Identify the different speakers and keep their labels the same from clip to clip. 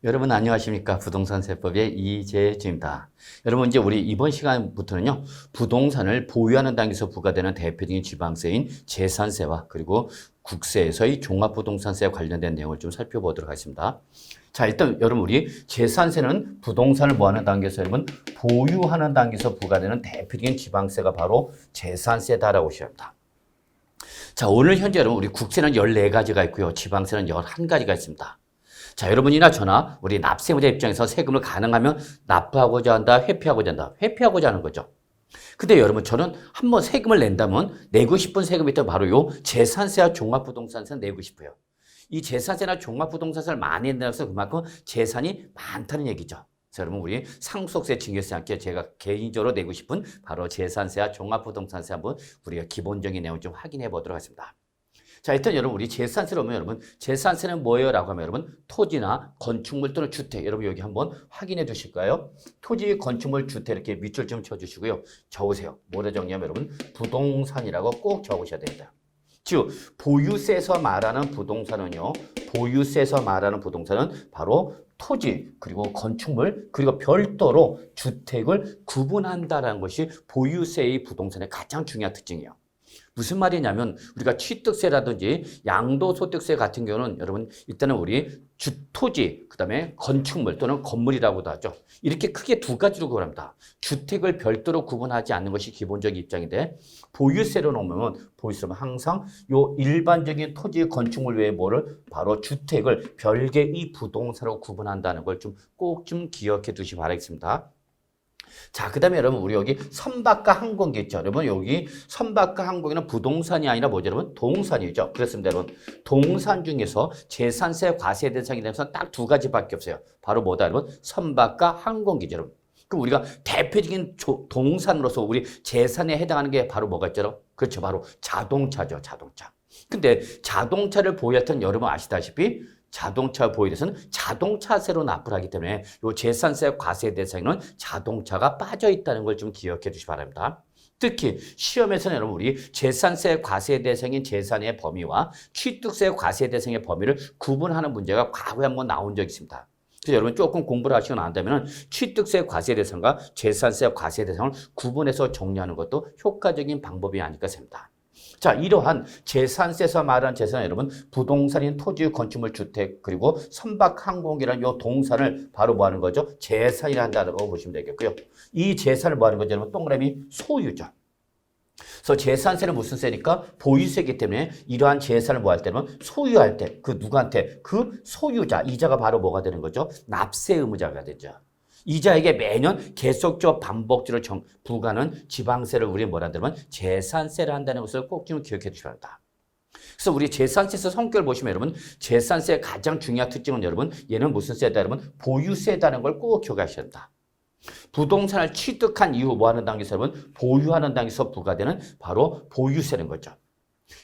Speaker 1: 여러분 안녕하십니까? 부동산 세법의 이재주입니다. 여러분 이제 우리 이번 시간부터는요. 부동산을 보유하는 단계에서 부과되는 대표적인 지방세인 재산세와 그리고 국세에서의 종합부동산세와 관련된 내용을 좀 살펴보도록 하겠습니다. 자, 일단 여러분 우리 재산세는 부동산을 뭐하는 단계에서 여러분 보유하는 단계에서 부과되는 대표적인 지방세가 바로 재산세다라고 시작합니다. 자, 오늘 현재 여러분 우리 국세는 14가지가 있고요. 지방세는 11가지가 있습니다. 자, 여러분이나 저나 우리 납세무자 입장에서 세금을 가능하면 납부하고자 한다, 회피하고자 한다. 회피하고자 하는 거죠. 근데 여러분 저는 한번 세금을 낸다면 내고 싶은 세금이 있다면 바로 요 재산세와 종합부동산세는 내고 싶어요. 이 재산세나 종합부동산세를 많이 낸다고 해서 그만큼 재산이 많다는 얘기죠. 자, 여러분 우리 상속세, 증여세 함께 제가 개인적으로 내고 싶은 바로 재산세와 종합부동산세 한번 우리가 기본적인 내용 좀 확인해 보도록 하겠습니다. 자, 일단 여러분 우리 재산세로 보면 여러분 재산세는 뭐예요? 라고 하면 여러분 토지나 건축물 또는 주택 여러분 여기 한번 확인해 주실까요? 토지, 건축물, 주택 이렇게 밑줄 좀 쳐주시고요. 적으세요. 뭐라 적냐면 여러분 부동산이라고 꼭 적으셔야 됩니다. 즉 보유세에서 말하는 부동산은요. 보유세에서 말하는 부동산은 바로 토지 그리고 건축물 그리고 별도로 주택을 구분한다는 것이 보유세의 부동산의 가장 중요한 특징이에요. 무슨 말이냐면 우리가 취득세라든지 양도소득세 같은 경우는 여러분 일단은 우리 토지 그다음에 건축물 또는 건물이라고도 하죠. 이렇게 크게 두 가지로 구분합니다. 주택을 별도로 구분하지 않는 것이 기본적인 입장인데 보유세로 놓으면 보유세는 항상 요 일반적인 토지 건축물 외에 뭐를 바로 주택을 별개의 부동산으로 구분한다는 걸 좀 꼭 좀 기억해 두시기 바라겠습니다. 자, 그 다음에 여러분, 우리 여기 선박과 항공기 있죠. 여러분, 여기 선박과 항공기는 부동산이 아니라 뭐죠, 여러분? 동산이죠. 그렇습니다, 여러분. 동산 중에서 재산세 과세 대상이 되면서 딱 두 가지밖에 없어요. 바로 뭐다, 여러분? 선박과 항공기죠, 여러분. 그럼 우리가 대표적인 동산으로서 우리 재산에 해당하는 게 바로 뭐가 있죠? 그렇죠. 바로 자동차죠, 자동차. 근데 자동차를 보유할 때는 여러분 아시다시피 자동차 보유에서는 자동차세로 납부를 하기 때문에 이 재산세 과세 대상에는 자동차가 빠져 있다는 걸 좀 기억해 주시기 바랍니다. 특히 시험에서는 여러분 우리 재산세 과세 대상인 재산의 범위와 취득세 과세 대상의 범위를 구분하는 문제가 과거에 한번 나온 적이 있습니다. 그래서 여러분 조금 공부를 하시고 난다면 취득세 과세 대상과 재산세 과세 대상을 구분해서 정리하는 것도 효과적인 방법이 아닐까 생각합니다. 자, 이러한 재산세에서 말하는 재산은 여러분 부동산인 토지, 건축물, 주택 그리고 선박, 항공기라는 이 동산을 바로 뭐 하는 거죠? 재산이라 한다고 보시면 되겠고요. 이 재산을 뭐 하는 거죠? 여러분 동그라미 소유죠. 그래서 재산세는 무슨 세니까 보유세이기 때문에 이러한 재산을 뭐 할 때는 소유할 때 그 누구한테 그 소유자 이자가 바로 뭐가 되는 거죠? 납세 의무자가 되죠. 이자에게 매년 계속적 반복적으로 부과하는 지방세를 우리 뭐라 한다면 재산세를 한다는 것을 꼭 좀 기억해 주셔야 합니다. 그래서 우리 재산세에서 성격을 보시면 여러분 재산세의 가장 중요한 특징은 여러분 얘는 무슨 세다 여러분 보유세다는 걸 꼭 기억하셔야 합니다. 부동산을 취득한 이후 뭐 하는 단계에서 여러분 보유하는 단계에서 부과되는 바로 보유세는 거죠.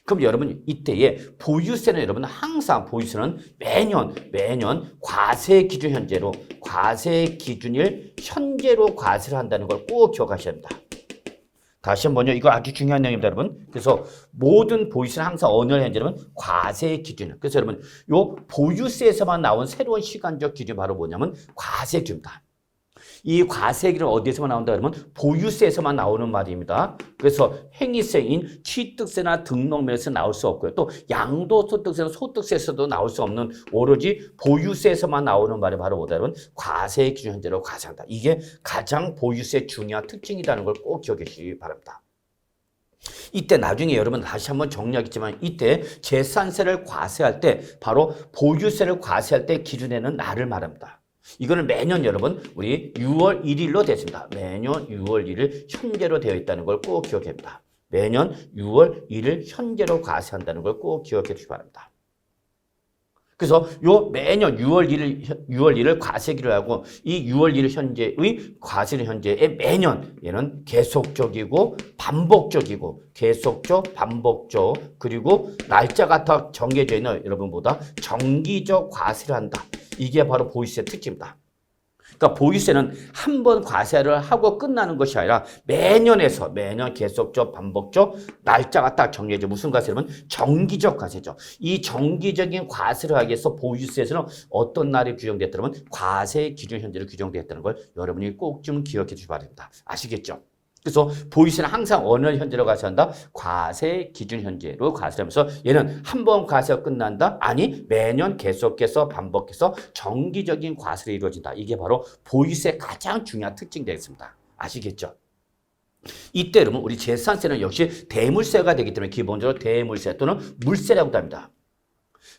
Speaker 1: 그럼 여러분 이때에 보유세는 여러분 항상 보유세는 매년 과세 기준 현재로 과세 기준일 현재로 과세를 한다는 걸 꼭 기억하셔야 합니다. 다시 한번요. 이거 아주 중요한 내용입니다, 여러분. 그래서 모든 보유세는 항상 어느 현재는 과세 기준. 그래서 여러분 요 보유세에서만 나온 새로운 시간적 기준이 바로 뭐냐면 과세 기준입니다. 이 과세기는 어디에서만 나온다 그러면 보유세에서만 나오는 말입니다. 그래서 행위세인 취득세나 등록면에서 나올 수 없고요. 또 양도소득세나 소득세에서도 나올 수 없는 오로지 보유세에서만 나오는 말이 바로 뭐다 그러면 과세 기준 현재로 과세한다. 이게 가장 보유세의 중요한 특징이라는 걸 꼭 기억해 주시기 바랍니다. 이때 나중에 여러분 다시 한번 정리하겠지만 이때 재산세를 과세할 때 바로 보유세를 과세할 때 기준에는 날을 말합니다. 이거는 매년 여러분 우리 6월 1일로 됐습니다. 매년 6월 1일 현재로 되어 있다는 걸 꼭 기억해야 합니다. 매년 6월 1일 현재로 과세한다는 걸 꼭 기억해 주시기 바랍니다. 그래서 요 매년 6월 1일 과세기를 하고 이 6월 1일 현재의 과세는 현재에 매년 얘는 계속적이고 반복적이고 계속적 반복적 그리고 날짜가 더 정해져 있는 여러분보다 정기적 과세를 한다. 이게 바로 보유세 특징입니다. 그러니까 보유세는 한 번 과세를 하고 끝나는 것이 아니라 매년 계속적 반복적 날짜가 딱 정해져. 무슨 과세냐면 정기적 과세죠. 이 정기적인 과세를 하기 위해서 보유세에서는 어떤 날이 규정됐다면 과세 기준 현재로 규정되었다는 걸 여러분이 꼭 좀 기억해 주시기 바랍니다. 아시겠죠? 그래서 보유세는 항상 어느 현재로 과세한다? 과세 기준 현재로 과세를 하면서 얘는 한 번 과세가 끝난다? 아니, 매년 계속해서 반복해서 정기적인 과세로 이루어진다. 이게 바로 보유세의 가장 중요한 특징이 되겠습니다. 아시겠죠? 이때 여러분 우리 재산세는 역시 대물세가 되기 때문에 기본적으로 대물세 또는 물세라고도 합니다.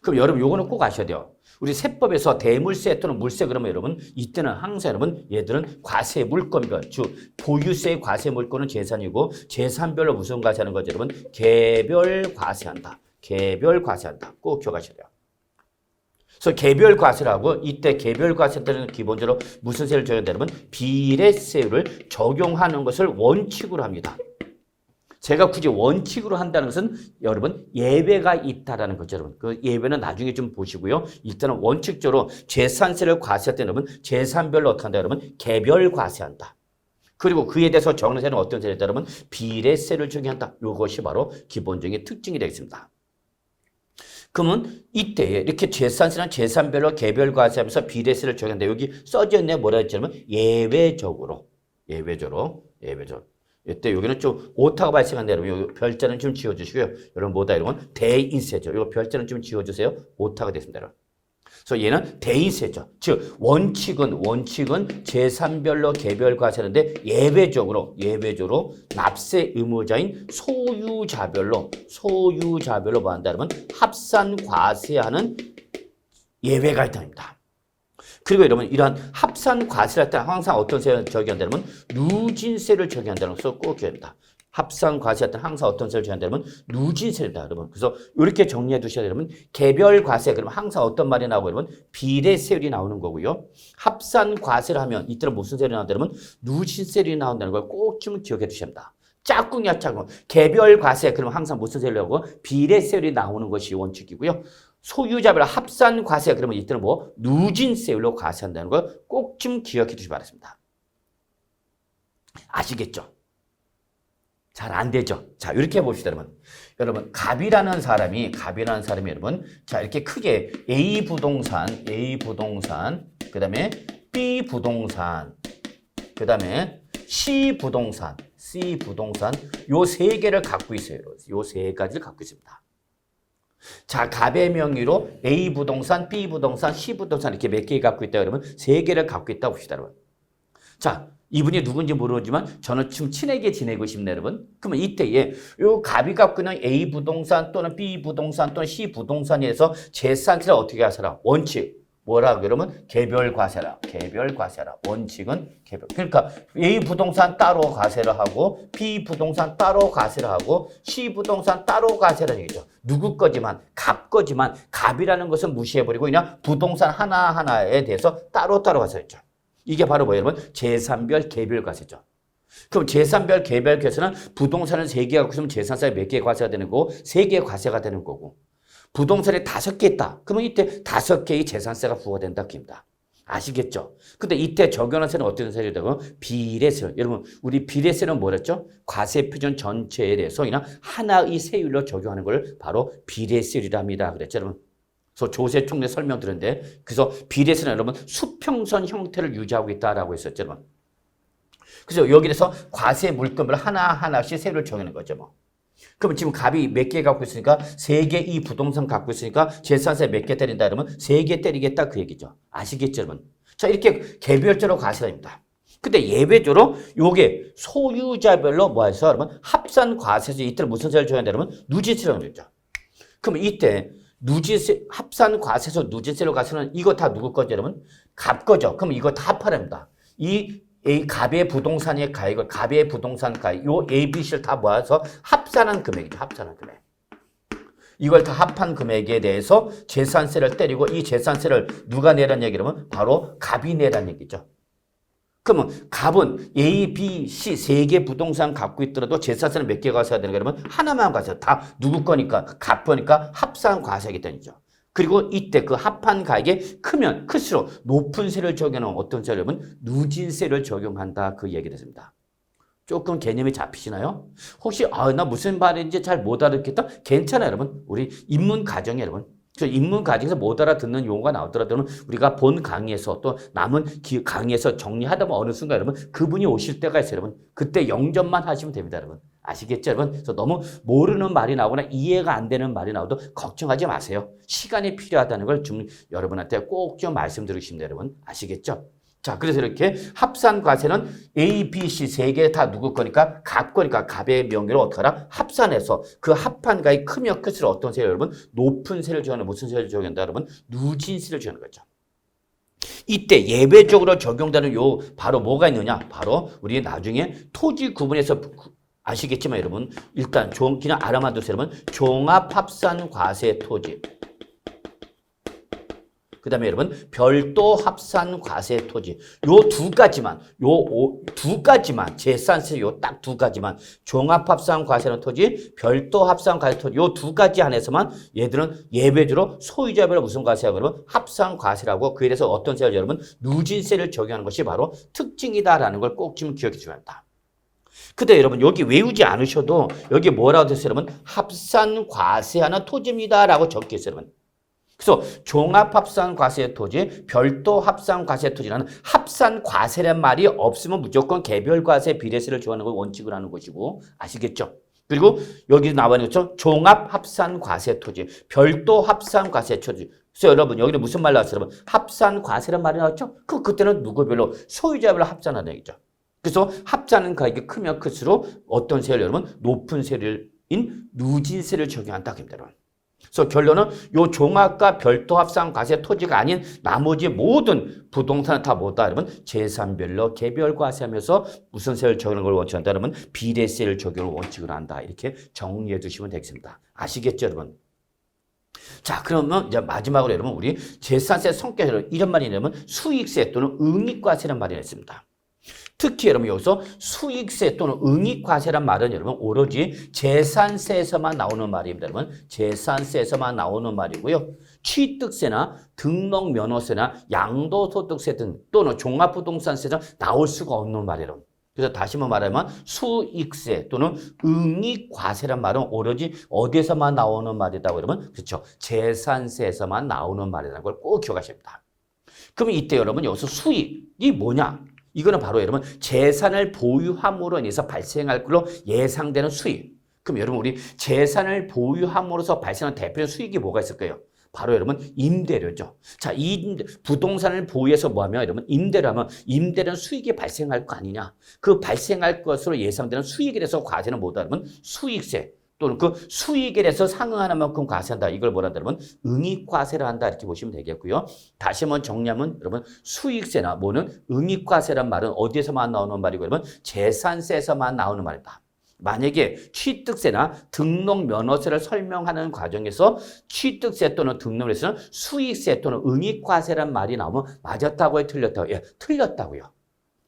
Speaker 1: 그럼 여러분 요거는 꼭 아셔야 돼요. 우리 세법에서 대물세 또는 물세 그러면 여러분 이때는 항상 여러분 얘들은 과세 물권별 즉 보유세의 과세 물권은 재산이고 재산별로 무슨 과세하는 거죠 여러분? 개별 과세한다. 개별 과세한다. 꼭 기억하셔야 돼요. 그래서 개별 과세라고 이때 개별 과세 때는 기본적으로 무슨 세를 적용한다 여러분? 비례세율을 적용하는 것을 원칙으로 합니다. 제가 굳이 원칙으로 한다는 것은 여러분 예외가 있다라는 거죠. 여러분 그 예외는 나중에 좀 보시고요. 일단은 원칙적으로 재산세를 과세할 때 여러분 재산별로 어떻게 한다 여러분? 개별 과세한다. 그리고 그에 대해서 적는 세는 어떤 세를 했다 여러분? 비례세를 적용한다. 이것이 바로 기본적인 특징이 되겠습니다. 그러면 이때에 이렇게 재산세는 재산별로 개별 과세하면서 비례세를 적용한다. 여기 써져 있네 뭐라 했냐면 예외적으로. 이때 여기는 좀 오타가 발생한다. 여러분 별자는 좀 지워주시고요. 여러분 뭐다 이런 대인세죠. 이 별자는 좀 지워주세요. 오타가 됐습니다. 여러분. 그래서 얘는 대인세죠. 즉 원칙은 재산별로 개별 과세하는데 예외적으로 납세 의무자인 소유자별로 뭐 한다 그러면 합산 과세하는 예외가 있답니다. 그리고 여러분 이러한 합산 과세를 할 때 항상 어떤 세를 적용한다면 누진세를 적용한다는 것을 꼭 기억해야 합니다. 합산 과세할 때 항상 어떤 세를 적용한다면 누진세입니다, 여러분. 그래서 이렇게 정리해 두셔야 되면 개별 과세 그러면 항상 어떤 말이 나오고 여러분 비례세율이 나오는 거고요. 합산 과세를 하면 이때는 무슨 세율이 나온다면 누진세율이 나온다는 걸 꼭 좀 기억해 두셔야 합니다. 짝꿍이야 짝꿍. 개별 과세 그러면 항상 무슨 세율이 나오고 비례세율이 나오는 것이 원칙이고요. 소유자별 합산 과세 그러면 이때는 뭐 누진세율로 과세한다는 걸 꼭 좀 기억해 주시기 바랍니다. 아시겠죠? 잘 안 되죠? 자, 이렇게 해봅시다, 여러분. 여러분, 갑이라는 사람이 여러분, 자, 이렇게 크게 A 부동산, 그 다음에 B 부동산, 그 다음에 C 부동산, 요 세 개를 갖고 있어요. 요 세 가지를 갖고 있습니다. 자, 갑의 명의로 A 부동산, B 부동산, C 부동산 이렇게 몇 개 갖고 있다 그러면 세 개를 갖고 있다 봅시다, 여러분. 자, 이분이 누군지 모르지만 저는 좀 친하게 지내고 싶네요, 여러분. 그러면 이때에 요 갑이 갖고 있는 A 부동산 또는 B 부동산 또는 C 부동산에서 재산세를 어떻게 하세요? 원칙. 뭐라 그러면 개별 과세라. 원칙은 개별. 그러니까 A 부동산 따로 과세를 하고 B 부동산 따로 과세를 하고 C 부동산 따로 과세라는 얘기죠. 누구 거지만 갑 거지만 갑이라는 것은 무시해버리고 그냥 부동산 하나하나에 대해서 따로따로 과세했죠. 이게 바로 뭐예요, 여러분? 재산별 개별 과세죠. 그럼 재산별 개별 과세는 부동산을 3개 갖고 있으면 재산세가 몇 개 과세가 되는 거고 3개 과세가 되는 거고 부동산에 5개 있다. 그러면 이때 5개의 재산세가 부과된다. 그입니다. 아시겠죠? 근데 이때 적용하는 세는 어떤 세율이 되고 비례세. 여러분, 우리 비례세는 뭐랬죠? 과세 표준 전체에 대해서 그냥 하나의 세율로 적용하는 걸 바로 비례세율이랍니다. 그랬죠, 여러분? 그래서 조세 총리 설명 들었는데 그래서 비례세는 여러분 수평선 형태를 유지하고 있다라고 했었죠, 여러분. 그래서 여기에서 과세 물건별 하나하나씩 세율을 정하는 거죠, 뭐. 그러면 지금 갑이 몇 개 갖고 있으니까 3개 이 부동산 갖고 있으니까 재산세 몇 개 때린다 그러면 3개 때리겠다 그 얘기죠. 아시겠죠, 여러분? 자, 이렇게 개별적으로 과세가 됩니다. 근데 예외적으로 요게 소유자별로 뭐 해서 여러분 합산 과세에서 이때 무슨 세를 줘야 되냐면 누진세라고 그랬죠. 그러면 이때 누진세 합산 과세에서 누진세로 가서는 이거 다 누구 거죠, 여러분? 갑 거죠. 그럼 이거 다 합하랍니다. 갑의 부동산의 가액을 갑의 부동산 가액 요 A, B, C를 다 모아서 합산한 금액이죠. 합산한 금액. 이걸 다 합한 금액에 대해서 재산세를 때리고 이 재산세를 누가 내란 얘기라면 바로 갑이 내란 얘기죠. 그러면 갑은 A, B, C 3개 부동산 갖고 있더라도 재산세는 몇 개 과세해야 되는 거냐면 하나만 과세. 다 누구 거니까 갑 거니까 합산 과세하겠다는 얘기죠. 그리고 이때 그 합한 가액이 크면 클수록 높은 세를 적용하는 어떤 세를 여러분? 누진세를 적용한다. 그 얘기 됐습니다. 조금 개념이 잡히시나요? 혹시 나 무슨 말인지 잘 못 알아듣겠다? 괜찮아요, 여러분. 우리 입문 과정에 여러분. 입문 과정에서 못 알아듣는 용어가 나오더라도 우리가 본 강의에서 또 남은 강의에서 정리하다 보면 어느 순간 여러분 그분이 오실 때가 있어요, 여러분. 그때 영접만 하시면 됩니다, 여러분. 아시겠죠, 여러분? 그래서 너무 모르는 말이 나오거나 이해가 안 되는 말이 나오도 걱정하지 마세요. 시간이 필요하다는 걸 좀 여러분한테 꼭 좀 말씀드리십니다, 여러분. 아시겠죠? 자, 그래서 이렇게 합산 과세는 A, B, C 세 개 다 누구 거니까 갑 거니까 갑의 명의를 어떻게 하라? 합산해서 그 합한 가액이 크면 클수록 어떤 세를 여러분? 높은 세를 적용하는 무슨 세를 적용한다 여러분? 누진세를 적용하는 거죠. 이때 예외적으로 적용되는 요 바로 뭐가 있느냐? 바로 우리 나중에 토지 구분에서 아시겠지만 여러분 일단 그냥 알아만 두세요 여러분. 종합합산과세 토지. 그 다음에 여러분 별도 합산 과세 토지 요 두 가지만 두 가지만 재산세 요 딱 두 가지만 종합 합산 과세는 토지 별도 합산 과세 토지 요 두 가지 안에서만 얘들은 예외적으로 소유자별로 무슨 과세라고 그러면 합산 과세라고 그에 대해서 어떤 세를 여러분 누진세를 적용하는 것이 바로 특징이다라는 걸 꼭 좀 기억해 주셔야 한다. 근데 여러분 여기 외우지 않으셔도 여기 뭐라고 됐어요 여러분 합산 과세하는 토지입니다라고 적혀 있어요 여러분. 그래서 종합합산과세 토지, 별도 합산과세 토지라는 합산과세란 말이 없으면 무조건 개별과세 비례세를 정하는 걸 원칙으로 하는 것이고 아시겠죠? 그리고 여기 나와 있는 것처럼 종합합산과세 토지, 별도 합산과세 토지. 그래서 여러분 여기는 무슨 말 나왔어요? 여러분 합산과세란 말이 나왔죠? 그때는 누구별로 소유자별로 합산하는 얘기죠. 그래서 합산은 가액이 크면 클수록 어떤 세를 여러분 높은 세를 누진세를 적용한다 합니다. 여러분. 그래서 결론은 요 종합과 별도 합산 과세 토지가 아닌 나머지 모든 부동산은 다 뭐다 여러분? 재산별로 개별 과세하면서 무슨 세를 적용하는 걸 원칙한다 여러분? 비례세를 적용을 원칙으로 한다. 이렇게 정리해 두시면 되겠습니다. 아시겠죠 여러분? 자 그러면 이제 마지막으로 여러분 우리 재산세 성격으로 이런 말이 되면 수익세 또는 응익과세란 말이 있습니다. 특히 여러분 여기서 수익세 또는 응익과세란 말은 여러분 오로지 재산세에서만 나오는 말입니다. 여러분 재산세에서만 나오는 말이고요. 취득세나 등록면허세나 양도소득세 등 또는 종합부동산세에서 나올 수가 없는 말이에요. 그래서 다시 한번 말하면 수익세 또는 응익과세란 말은 오로지 어디에서만 나오는 말이다고 여러분 그렇죠. 재산세에서만 나오는 말이라는 걸 꼭 기억하십니다. 그럼 이때 여러분 여기서 수익이 뭐냐? 이거는 바로 여러분 재산을 보유함으로 인해서 발생할 걸로 예상되는 수익. 그럼 여러분 우리 재산을 보유함으로써 발생하는 대표적인 수익이 뭐가 있을까요? 바로 여러분 임대료죠. 자, 부동산을 보유해서 뭐하면 여러분 임대료 하면 임대료는 수익이 발생할 거 아니냐. 그 발생할 것으로 예상되는 수익에 대해서 과세는 뭐다 여러분? 수익세. 또는 그 수익에 대해서 상응하는 만큼 과세한다. 이걸 뭐라 한다 여러분? 응익과세를 한다. 이렇게 보시면 되겠고요. 다시 한번 정리하면 여러분 수익세나 뭐는 응익과세란 말은 어디에서만 나오는 말이고 여러분 재산세에서만 나오는 말이다. 만약에 취득세나 등록면허세를 설명하는 과정에서 취득세 또는 등록세는 수익세 또는 응익과세란 말이 나오면 맞았다고요? 틀렸다고요? 예, 틀렸다고요.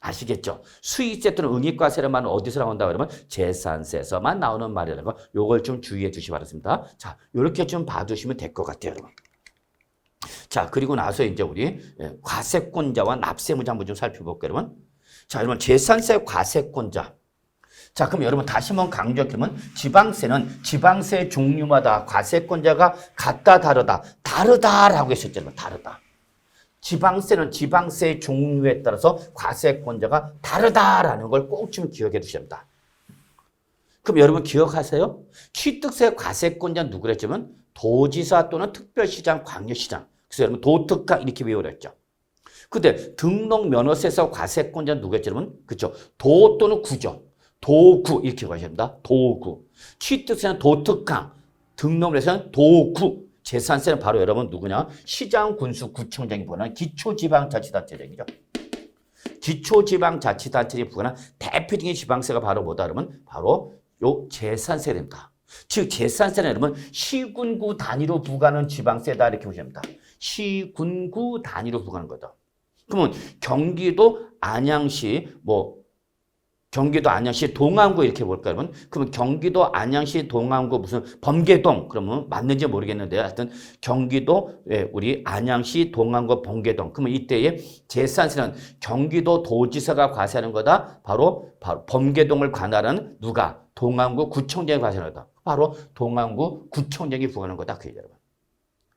Speaker 1: 아시겠죠? 수익세 또는 응익과세란 말은 어디서 나온다고 그러면 재산세에서만 나오는 말이라는 거 요걸 좀 주의해 주시기 바랍니다. 자, 요렇게 좀 봐두시면 될 것 같아요, 여러분. 자, 그리고 나서 이제 우리 과세권자와 납세무자 한번 좀 살펴볼게요, 여러분. 자, 여러분 재산세 과세권자. 자, 그럼 여러분 다시 한번 강조하면 지방세는 지방세 종류마다 과세권자가 같다 다르다 다르다라고 했었죠, 여러분. 다르다. 지방세는 지방세의 종류에 따라서 과세권자가 다르다라는 걸 꼭 좀 기억해 두셔야 합니다. 그럼 여러분 기억하세요? 취득세 과세권자는 누구랬냐면 도지사 또는 특별시장, 광역시장. 그래서 여러분 도특강 이렇게 외우랬죠. 근데 등록면허세에서 과세권자는 누구였냐면 그렇죠? 도 또는 구죠. 도구 이렇게 가셔야 합니다. 도구. 취득세는 도특강, 등록면허세는 도구. 재산세는 바로 여러분 누구냐? 시장, 군수, 구청장이 부과하는 기초지방자치단체장이죠. 기초지방자치단체장이 부과하는 대표적인 지방세가 바로 뭐다 그러면 바로 요 재산세입니다. 즉 재산세는 여러분 시군구 단위로 부과하는 지방세다 이렇게 보시면 됩니다. 시군구 단위로 부과하는 거다. 그러면 경기도 안양시 뭐 경기도 안양시 동안구 이렇게 볼까요, 여러분? 그러면 경기도 안양시 동안구 무슨 범계동 그러면 맞는지 모르겠는데 하여튼 경기도 우리 안양시 동안구 범계동 그러면 이때의 재산세는 경기도 도지사가 과세하는 거다. 바로 범계동을 관할하는 누가? 동안구 구청장이 과세하는 거다. 바로 동안구 구청장이 부과하는 거다. 그 얘기예요, 여러분.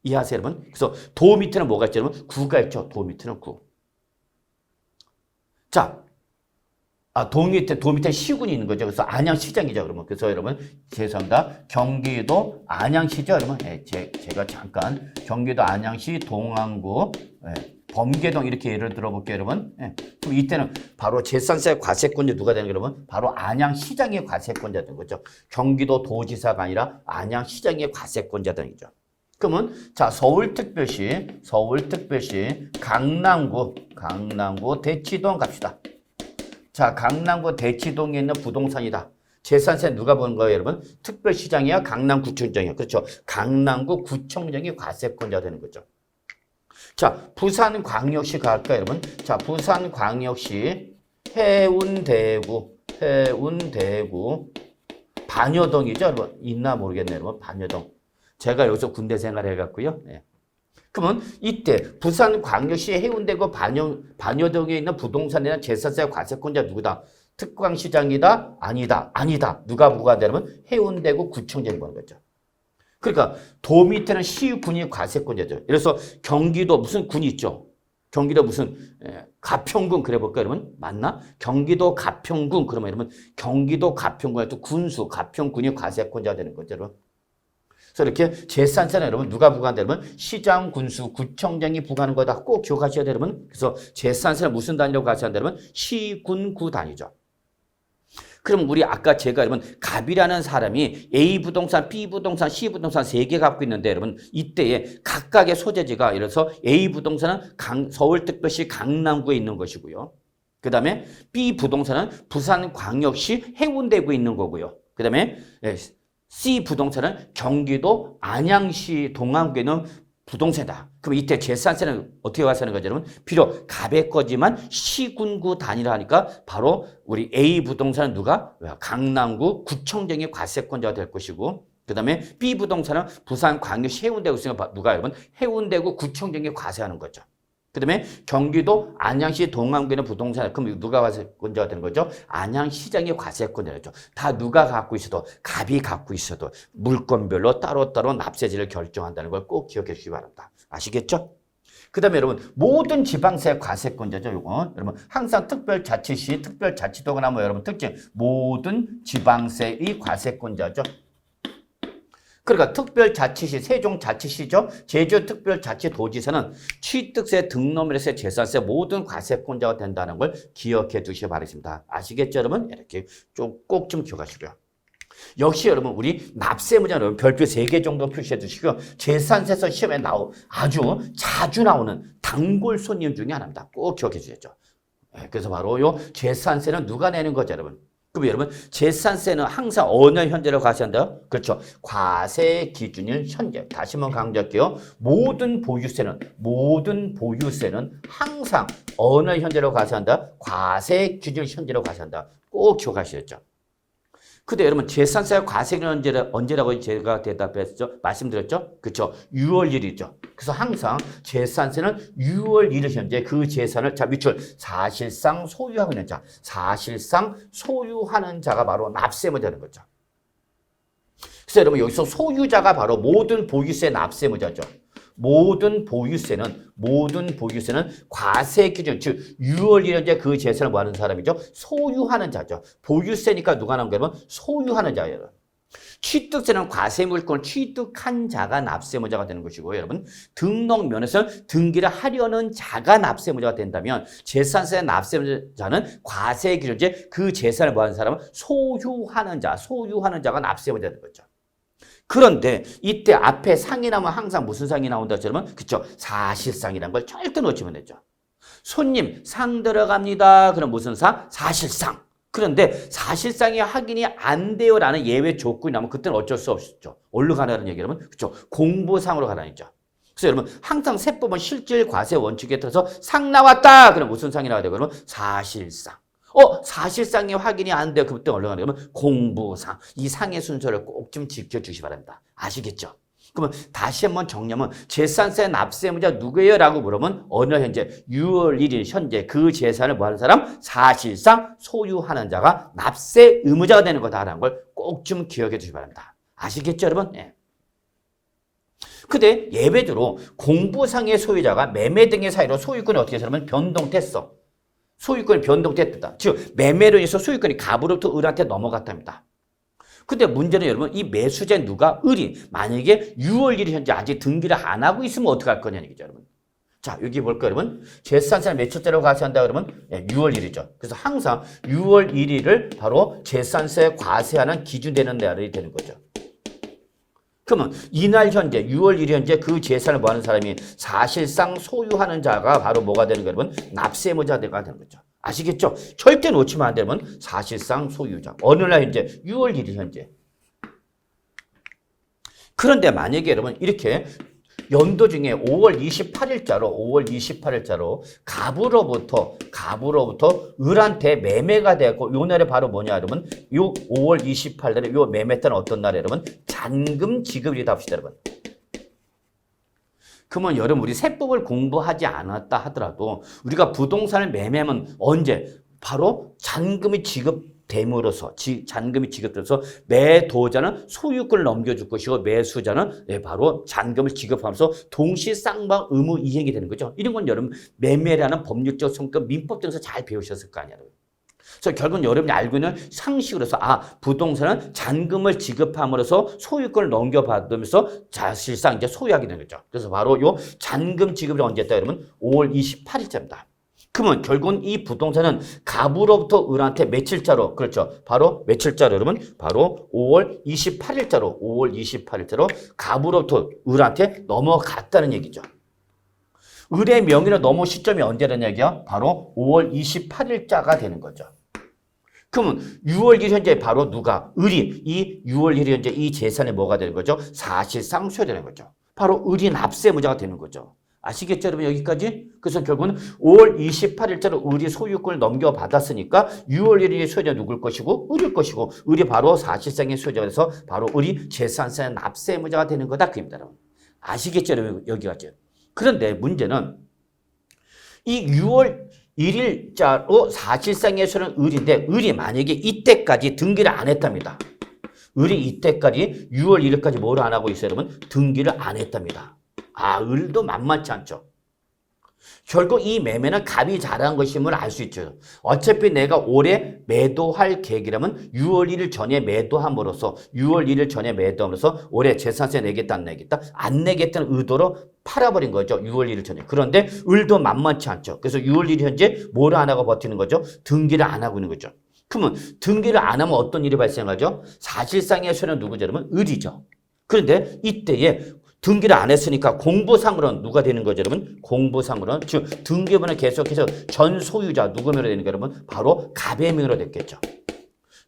Speaker 1: 이해하세요, 여러분? 그래서 도 밑에는 뭐가 있죠, 여러분? 구가 있죠. 도 밑에는 구. 자. 도 밑에 시군이 있는 거죠. 그래서 안양시장이죠, 그러면. 그래서 여러분, 죄송합니다. 경기도 안양시죠, 여러분. 제가 잠깐 경기도 안양시 동안구 범계동 이렇게 예를 들어볼게요, 여러분. 그럼 이때는 바로 재산세 과세권자 누가 되는 거예요, 여러분? 바로 안양시장의 과세권자 되는 거죠. 경기도 도지사가 아니라 안양시장의 과세권자 되는 거죠. 그러면 자 서울특별시 강남구 대치동 갑시다. 자, 강남구 대치동에 있는 부동산이다. 재산세 누가 보는 거예요, 여러분? 특별시장이야, 강남구청장이야. 그렇죠. 강남구 구청장이 과세권자 되는 거죠. 자, 부산광역시 갈까요, 여러분? 자, 부산광역시 해운대구 반여동이죠, 여러분? 있나 모르겠네요, 여러분. 반여동. 제가 여기서 군대 생활을 해갖고요. 그러면 이때 부산광역시 해운대구 반여동에 있는 부동산에 대한 재산세 과세권자 누구다? 특광시장이다? 아니다. 누가 부과되면 해운대구 구청장이 보는 거죠. 그러니까 도 밑에는 시군이 과세권자죠. 그래서 경기도 무슨 군이 있죠? 경기도 무슨 가평군 그래 볼까요, 여러분? 맞나? 경기도 가평군 그러면 여러분 경기도 가평군에 또 군수 가평군이 과세권자가 되는 거죠, 여러분. 그래서 이렇게 재산세는 여러분 누가 부과한다면 시장, 군수, 구청장이 부과하는 거다. 꼭 기억하셔야 돼요, 여러분. 그래서 재산세는 무슨 단위로 과세한다면 시군구 단위죠. 그럼 우리 아까 제가 여러분 갑이라는 사람이 A 부동산, B 부동산, C 부동산 3개 갖고 있는데 여러분 이때에 각각의 소재지가 예를 들어서 A 부동산은 서울특별시 강남구에 있는 것이고요. 그 다음에 B 부동산은 부산광역시 해운대구에 있는 거고요. 그 다음에 C 부동산은 경기도 안양시 동안구에 있는 부동산이다. 그럼 이때 재산세는 어떻게 과세하는 거죠, 여러분? 비록 갑의 거지만 시군구 단위라 하니까 바로 우리 A 부동산은 누가? 강남구 구청장의 과세권자가 될 것이고 그 다음에 B 부동산은 부산광역시 해운대구 있으니까 누가 여러분? 해운대구 구청장이 과세하는 거죠. 그 다음에 경기도 안양시 동안구에 있는 부동산, 그럼 누가 과세권자가 되는 거죠? 안양시장의 과세권자죠. 다 누가 갖고 있어도, 갑이 갖고 있어도 물건별로 따로따로 납세지를 결정한다는 걸 꼭 기억해 주시기 바랍니다. 아시겠죠? 그 다음에 여러분, 모든 지방세 과세권자죠, 요거. 여러분, 항상 특별자치시, 특별자치도가 나면 여러분 특징, 모든 지방세의 과세권자죠. 그러니까 특별자치시, 세종자치시죠. 제주특별자치도지사는 취득세, 등록물세, 재산세 모든 과세권자가 된다는 걸 기억해 두시기 바랍니다. 아시겠죠, 여러분? 이렇게 꼭 좀 기억하시고요. 역시 여러분 우리 납세문제 여러분 별표 3개 정도 표시해 두시고요. 재산세서 시험에 아주 자주 나오는 단골 손님 중에 하나입니다. 꼭 기억해 주셨죠. 그래서 바로 요 재산세는 누가 내는 거죠, 여러분? 그럼 여러분 재산세는 항상 어느 현재로 과세한다요? 그렇죠. 과세 기준일 현재. 다시 한번 강조할게요. 모든 보유세는 항상 어느 현재로 과세한다? 과세 기준일 현재로 과세한다. 꼭 기억하시겠죠. 근데 여러분 재산세 과세는 언제라고 제가 대답했죠? 말씀드렸죠? 그렇죠. 6월 1일이죠. 그래서 항상 재산세는 6월 1일 현재 그 재산을 밑줄 사실상 소유하고 있는 자, 사실상 소유하는 자가 바로 납세무 되는 거죠. 그래서 여러분 여기서 소유자가 바로 모든 보유세 납세무자죠. 모든 보유세는 과세 기준, 즉 6월 1일 현재 그 재산을 뭐 하는 사람이죠? 소유하는 자죠. 보유세니까 누가 나온 거냐면 소유하는 자예요. 취득세는 과세 물건을 취득한 자가 납세무자가 되는 것이고 여러분 등록면에서는 등기를 하려는 자가 납세무자가 된다면 재산세 납세무자는 과세 기준제 그 재산을 뭐 하는 사람은 소유하는 자가 납세무자가 되는 거죠. 그런데 이때 앞에 상이 나오면 항상 무슨 상이 나온다 그러면 그쵸 사실상이라는 걸 절대 놓치면 되죠. 손님 상 들어갑니다. 그럼 무슨 상? 사실상. 그런데 사실상이 확인이 안 돼요라는 예외 조건이 나오면 그때는 어쩔 수 없죠. 어디로 가라는 얘기라면 그쵸 공보상으로 가라는 얘기죠. 그래서 여러분 항상 세법은 실질 과세 원칙에 따라서 상 나왔다. 그럼 무슨 상이 나와야 되고 그러면 사실상. 사실상의 확인이 안 돼요. 그때 올라가는 거면 공부상. 이 상의 순서를 꼭 좀 지켜주시기 바랍니다. 아시겠죠? 그러면 다시 한번 정리하면 재산세 납세의무자 누구예요? 라고 물으면 어느 날 현재 6월 1일 현재 그 재산을 뭐 하는 사람? 사실상 소유하는 자가 납세 의무자가 되는 거다라는 걸 꼭 좀 기억해 주시기 바랍니다. 아시겠죠, 여러분? 예. 근데 예외적으로 공부상의 소유자가 매매 등의 사유로 소유권이 어떻게 되냐면 변동됐어. 소유권이 변동됐다. 즉 매매로 인해서 소유권이 갑으로부터 을한테 넘어갔답니다. 근데 문제는 여러분 이 매수자인 누가? 을이. 만약에 6월 1일 현재 아직 등기를 안 하고 있으면 어떻게 할 거냐는 얘기죠, 여러분. 자, 여기 볼까요, 여러분? 재산세를 며칠째로 과세한다 그러면 6월 1일이죠. 그래서 항상 6월 1일을 바로 재산세 과세하는 기준되는 날이 되는 거죠. 그러면 이날 현재 6월 1일 현재 그 재산을 뭐 하는 사람이 사실상 소유하는 자가 바로 뭐가 되는 거예요, 여러분? 납세의무자가 되는 거죠. 아시겠죠? 절대 놓치면 안 되면 사실상 소유자. 어느 날 현재 6월 1일 현재. 그런데 만약에 여러분 이렇게 연도 중에 5월 28일자로 갑으로부터 을한테 매매가 되고 요 날에 바로 뭐냐 여러분? 요 5월 28일에 요 매매 때는 어떤 날이에요, 여러분? 잔금 지급일이다 합시다, 여러분. 그러면 여러분 우리 세법을 공부하지 않았다 하더라도 우리가 부동산을 매매하면 언제? 바로 잔금이 지급됨으로써 매도자는 소유권을 넘겨줄 것이고 매수자는 바로 잔금을 지급하면서 동시 쌍방 의무 이행이 되는 거죠. 이런 건 여러분 매매라는 법률적 성격 민법 등에서 잘 배우셨을 거 아니에요. 그래서 결국은 여러분이 알고 있는 상식으로서 부동산은 잔금을 지급함으로써 소유권을 넘겨받으면서 사실상 이제 소유하게 되는 거죠. 그래서 바로 요 잔금 지급이 언제 했다 여러분? 5월 28일자입니다. 그러면 결국은 이 부동산은 갑으로부터 을한테 며칠자로 그렇죠. 바로 며칠자로 여러분? 바로 5월 28일자로 갑으로부터 을한테 넘어갔다는 얘기죠. 을의 명의로 넘어온 시점이 언제라는 얘기야? 바로 5월 28일자가 되는 거죠. 그러면 6월 1일 현재 바로 누가? 을이 이 6월 1일 현재 이 재산이 뭐가 되는 거죠? 사실상 소유되는 거죠. 바로 을이 납세의무자가 되는 거죠. 아시겠죠, 여러분? 여기까지? 그래서 결국은 5월 28일자로 을이 소유권을 넘겨받았으니까 6월 1일의 소유자 누굴 것이고 을일 것이고 을이 바로 사실상의 소유자가 돼서 바로 을이 재산세 납세의무자가 되는 거다. 그입니다, 여러분. 아시겠죠, 여러분? 여기까지. 그런데 문제는 이 6월 1일자로 사실상의 소유는 을인데 을이 만약에 이때까지 등기를 안 했답니다. 을이 이때까지 6월 1일까지 뭘 안 하고 있어요, 여러분? 등기를 안 했답니다. 을도 만만치 않죠. 결국 이 매매는 갑이 잘한 것임을 알 수 있죠. 어차피 내가 올해 매도할 계획이라면 6월 1일 전에 매도함으로써 올해 재산세 내겠다 안 내겠다? 안 내겠다는 의도로 팔아버린 거죠. 6월 1일 전에. 그런데 을도 만만치 않죠. 그래서 6월 1일 현재 뭘 안 하고 버티는 거죠? 등기를 안 하고 있는 거죠. 그러면 등기를 안 하면 어떤 일이 발생하죠? 사실상의 소유는 누구죠? 여러분? 을이죠. 그런데 이때에 등기를 안 했으니까 공부상으로는 누가 되는 거죠, 여러분? 공부상으로는 즉 등기부는 계속해서 전 소유자 누구 명으로 되는 거예요, 여러분? 바로 갑의 명으로 됐겠죠.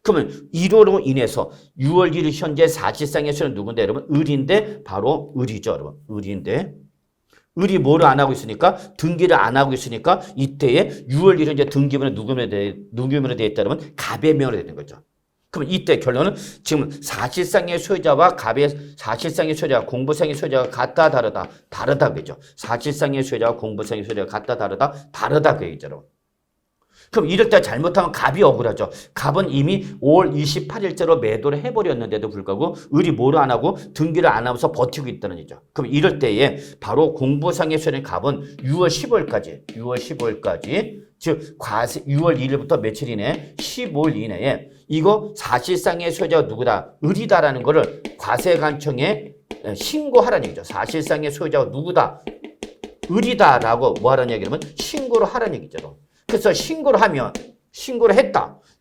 Speaker 1: 그러면 이로로 인해서 6월 1일 현재 사실상의 소유는 누군데, 여러분? 을인데 바로 을이죠, 여러분. 을인데 을이 뭐를 안 하고 있으니까 등기를 안 하고 있으니까 이때에 6월 1일 현재 등기부는 누구 명으로 되어 있다, 여러분? 갑의 명으로 되는 거죠. 그럼 이때 결론은 지금 사실상의 소유자와 사실상의 소유자와 공부상의 소유자가 같다 다르다 그죠. 사실상의 소유자와 공부상의 소유자가 같다 다르다 그 얘기죠. 그럼 이럴 때 잘못하면 갑이 억울하죠. 갑은 이미 5월 28일자로 매도를 해버렸는데도 불구하고 을이 뭐를 안 하고 등기를 안 하면서 버티고 있다는 얘기죠. 그럼 이럴 때에 바로 공부상의 소유자인 갑은 6월 15일까지 즉 과세 6월 1일부터 며칠 이내 15일 이내에 이거 사실상의 소유자가 누구다? 을이다라는 거를 과세관청에 신고하라는 얘기죠. 사실상의 소유자가 누구다? 을이다라고 뭐 하라는 얘기냐면 신고를 하라는 얘기죠. 그래서 신고를 했다.